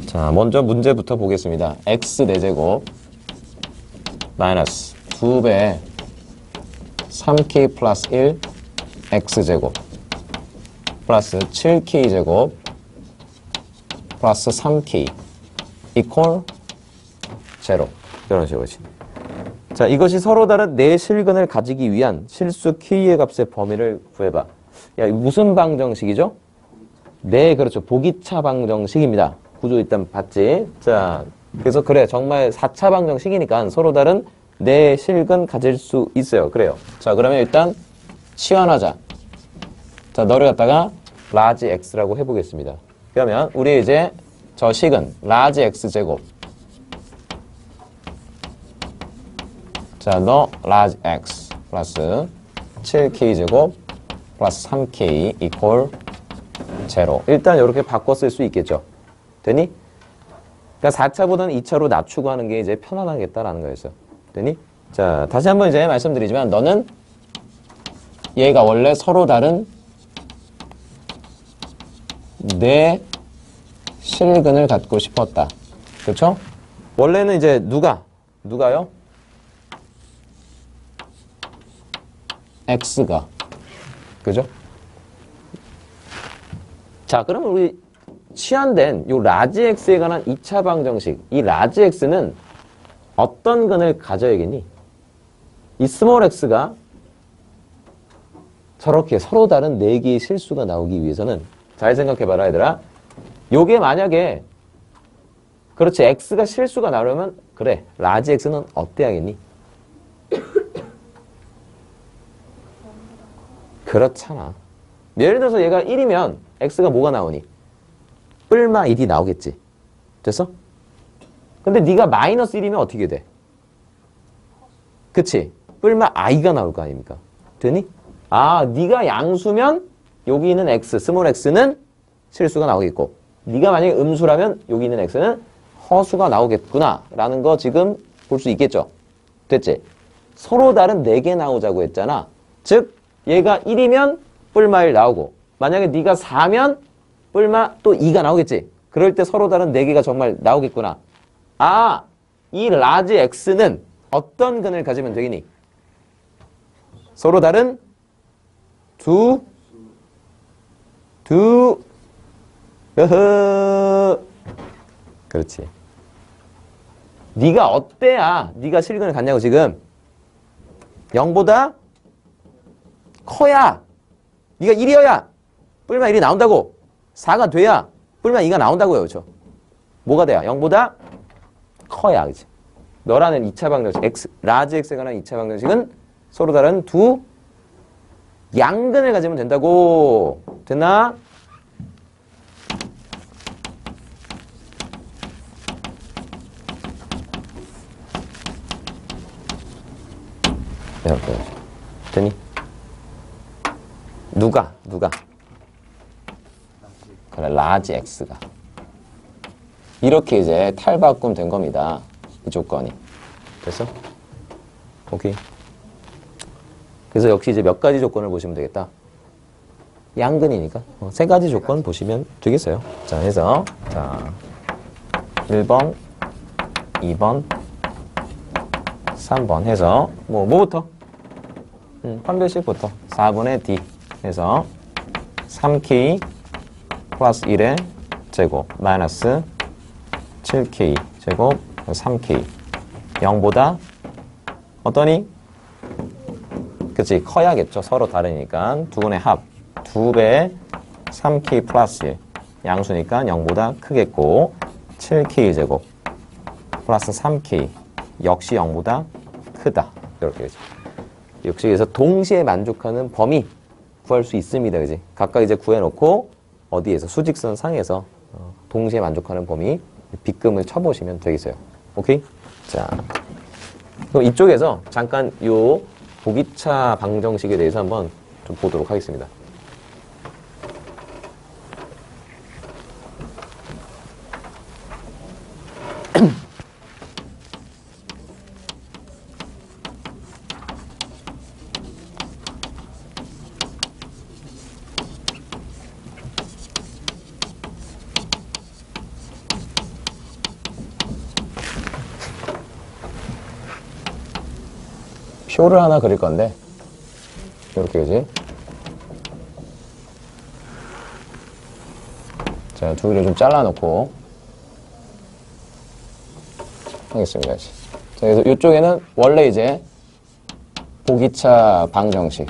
자, 먼저 문제부터 보겠습니다. x 4제곱 마이너스 2배 3k 플러스 1 x제곱 플러스 7k제곱 플러스 3k 이퀄 0. 이런 식으로지. 자, 이것이 서로 다른 네 실근을 가지기 위한 실수 k의 값의 범위를 구해봐. 야, 이거 무슨 방정식이죠? 네, 그렇죠. 보기차 방정식입니다. 구조 일단 봤지? 자, 그래서 그래. 정말 4차 방정식이니까 서로 다른 네 실근 가질 수 있어요. 그래요. 자, 그러면 일단 치환하자. 자, 너를 갖다가 라지 x라고 해보겠습니다. 그러면 우리 이제 저 식은 라지 x제곱. 자, 너 라지 x 플러스 7k제곱 플러스 3k 이퀄 0. 일단 이렇게 바꿔 쓸 수 있겠죠. 되니? 그러니까 4차보다는 2차로 낮추고 하는 게 이제 편안하겠다라는 거였어. 되니? 자, 다시 한번 이제 말씀드리지만 너는 얘가 원래 서로 다른 네 실근을 갖고 싶었다. 그렇죠? 원래는 이제 누가요? x가. 그죠? 자, 그러면 우리 치환된 요 라지 x에 관한 2차 방정식. 이 라지 x는 어떤 근을 가져야겠니? 이 스몰 x가 저렇게 서로 다른 4개의 실수가 나오기 위해서는 잘 생각해봐라, 얘들아. 요게 만약에 그렇지, x가 실수가 나오려면 그래, 라지 x는 어때야겠니? 그렇잖아. 예를 들어서 얘가 1이면 x가 뭐가 나오니? 뿔마 1이 나오겠지. 됐어? 근데 네가 마이너스 1이면 어떻게 돼? 그치? 뿔마 i가 나올 거 아닙니까? 되니? 아, 네가 양수면 여기 있는 x, 스몰 x는 실수가 나오겠고, 네가 만약에 음수라면 여기 있는 x는 허수가 나오겠구나 라는 거 지금 볼 수 있겠죠? 됐지? 서로 다른 4개 나오자고 했잖아. 즉 얘가 1이면 뿔마 1 나오고, 만약에 네가 4면 뿔마 또 2가 나오겠지. 그럴 때 서로 다른 4개가 정말 나오겠구나. 아, 이 라지 x는 어떤 근을 가지면 되겠니? 서로 다른 으흐. 그렇지. 네가 어때야 네가 실근을 갖냐고 지금. 0보다 커야 네가 1이어야 뿔만 1이 나온다고. 4가 돼야 뿔만 2가 나온다고요. 그렇죠? 뭐가 돼야? 0보다 커야. 그렇지? 너라는 2차 방정식 x, 라지 x에 관한 2차 방정식은 서로 다른 두 양근을 가지면 된다고. 됐나? 이렇게 되니? 누가? 그래, 라지 x가 이렇게 이제 탈바꿈 된 겁니다. 이 조건이. 됐어? 오케이. 그래서 역시 이제 몇 가지 조건을 보시면 되겠다. 양근이니까 세 가지 조건 보시면 되겠어요. 자, 해서 자 1번, 2번, 3번 해서 뭐부터? 판별식부터 4분의 D 해서 3K 플러스 1의 제곱 마이너스 7K 제곱 3K 0보다 어떠니? 그치, 커야겠죠. 서로 다르니까. 두분의 합 2배 3K 플러스 1 양수니까 0보다 크겠고 7K 제곱 플러스 3K 역시 0보다 크다. 이렇게 되죠. 역시 그래서 동시에 만족하는 범위 구할 수 있습니다. 그지? 각각 이제 구해놓고 어디에서 수직선 상에서 동시에 만족하는 범위 빗금을 쳐보시면 되겠어요. 오케이? 자, 그럼 이쪽에서 잠깐 요 보기차 방정식에 대해서 한번 좀 보도록 하겠습니다. 표를 하나 그릴 건데 이렇게 그지? 자, 두 개를 좀 잘라놓고 하겠습니다. 자, 그래서 이쪽에는 원래 이제 보기차 방정식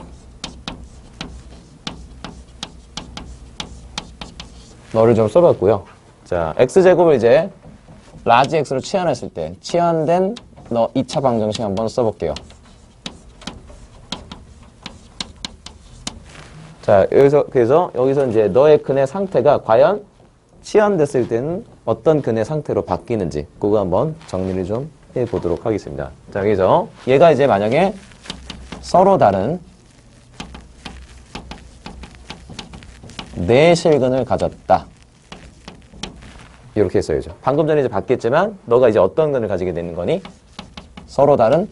너를 좀 써봤고요. 자, x제곱을 이제 라지 x로 치환했을 때 치환된 너 2차 방정식 한번 써볼게요. 자, 그래서 여기서 이제 너의 근의 상태가 과연 치환됐을 때는 어떤 근의 상태로 바뀌는지 그거 한번 정리를 좀 해보도록 하겠습니다. 자, 여기서 얘가 이제 만약에 서로 다른 네 실근을 가졌다. 이렇게 써야죠. 방금 전에 이제 봤겠지만 너가 이제 어떤 근을 가지게 되는 거니? 서로 다른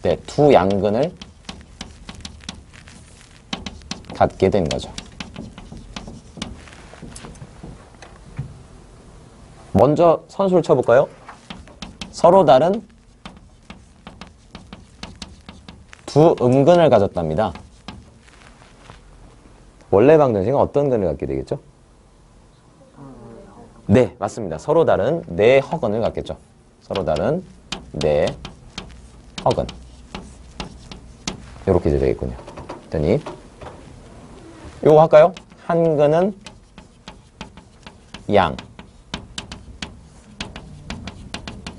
네, 두 양근을 갖게 된 거죠. 먼저 선수를 쳐볼까요? 서로 다른 두 음근을 가졌답니다. 원래 방정식은 어떤 근을 갖게 되겠죠? 네, 맞습니다. 서로 다른 네 허근을 갖겠죠. 서로 다른 네 허근. 이렇게 이제 되겠군요. 됐니? 요거 할까요? 한 근은 양,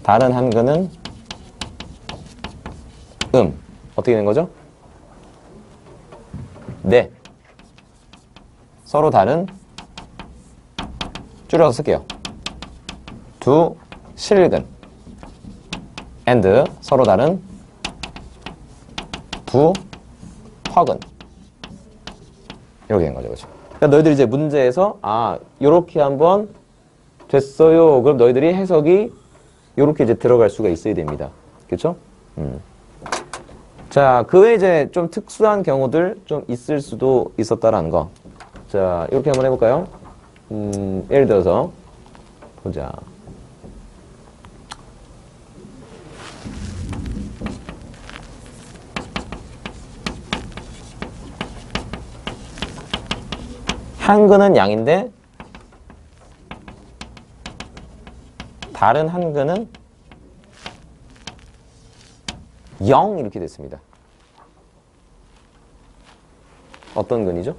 다른 한 근은 어떻게 되는 거죠? 네. 서로 다른, 줄여서 쓸게요. 두 실근 and 서로 다른 두 허근. 이렇게 된 거죠. 그렇죠? 그러니까 너희들이 이제 문제에서 요렇게 한번 됐어요. 그럼 너희들이 해석이 요렇게 이제 들어갈 수가 있어야 됩니다. 그렇죠? 자, 그 외에 이제 좀 특수한 경우들 좀 있을 수도 있었다라는 거. 자, 이렇게 한번 해볼까요? 예를 들어서 보자. 한근은 양인데 다른 한근은 0 이렇게 됐습니다. 어떤 근이죠?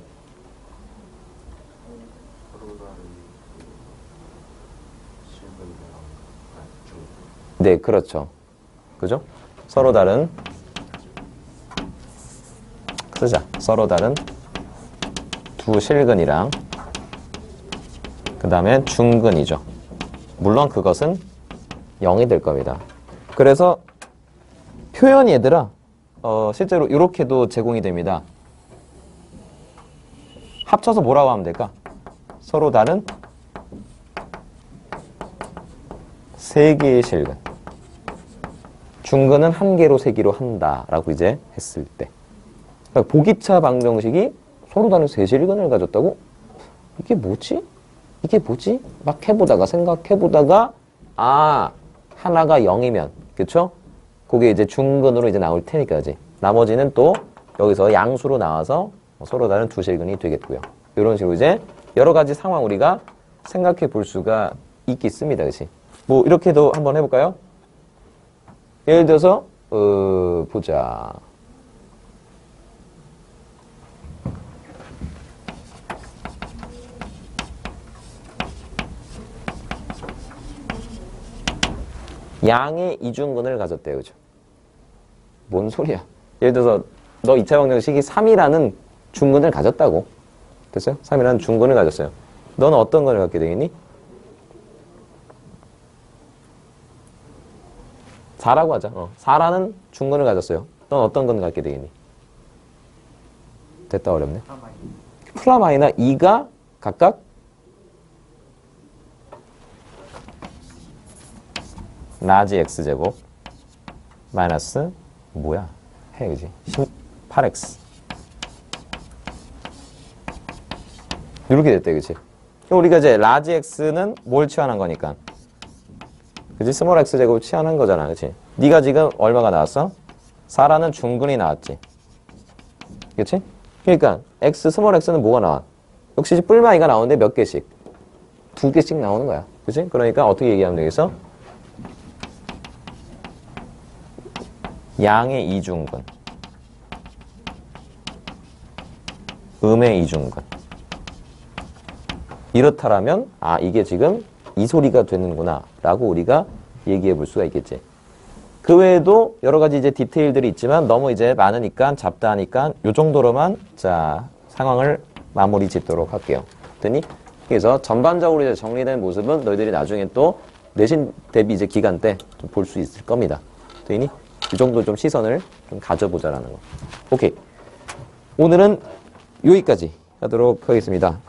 네, 그렇죠. 그죠? 서로 다른 쓰자. 서로 다른 두 실근이랑 그 다음에 중근이죠. 물론 그것은 0이 될 겁니다. 그래서 표현이 얘들아 실제로 이렇게도 제공이 됩니다. 합쳐서 뭐라고 하면 될까? 서로 다른 세 개의 실근. 중근은 한 개로 세기로 한다라고 이제 했을 때. 그러니까 보기차 방정식이 서로 다른 세 실근을 가졌다고? 이게 뭐지? 이게 뭐지? 막 해보다가 생각해보다가 아 하나가 0이면 그쵸? 그게 이제 중근으로 이제 나올 테니까지. 나머지는 또 여기서 양수로 나와서 서로 다른 두 실근이 되겠고요. 이런 식으로 이제 여러 가지 상황 우리가 생각해 볼 수가 있겠습니다. 그치? 뭐 이렇게도 한번 해볼까요? 예를 들어서 보자. 양의 이중근을 가졌대요. 그죠? 뭔 소리야? 예를 들어서 너 2차 방정식이 3이라는 중근을 가졌다고. 됐어요? 3이라는 중근을 가졌어요. 너는 어떤 건을 갖게 되겠니? 4라고 하자. 4라는 중근을 가졌어요. 넌 어떤 건 갖게 되겠니? 됐다 어렵네. 플라마이나 2가 각각 라지 x제곱 마이너스 뭐야? 해 그지? 18x 이렇게 됐대 그치? 우리가 이제 라지 x는 뭘 치환한 거니까 그치? 스몰 x제곱 치환한 거잖아 그치? 네가 지금 얼마가 나왔어? 4라는 중근이 나왔지 그치? 그러니까 x 스몰 x는 뭐가 나와? 역시 뿔마이가 나오는데 몇 개씩? 2개씩 나오는 거야 그치? 그러니까 어떻게 얘기하면 되겠어? 양의 이중근 음의 이중근 이렇다라면 아 이게 지금 이 소리가 되는구나 라고 우리가 얘기해 볼 수가 있겠지. 그 외에도 여러 가지 이제 디테일들이 있지만 너무 이제 많으니까 잡다하니까 요 정도로만 자 상황을 마무리 짓도록 할게요. 그랬더니 그래서 전반적으로 이제 정리된 모습은 너희들이 나중에 또 내신 대비 이제 기간 때 좀 볼 수 있을 겁니다. 그랬더니 이 정도 좀 시선을 좀 가져보자라는 거. 오케이. 오늘은 여기까지 하도록 하겠습니다.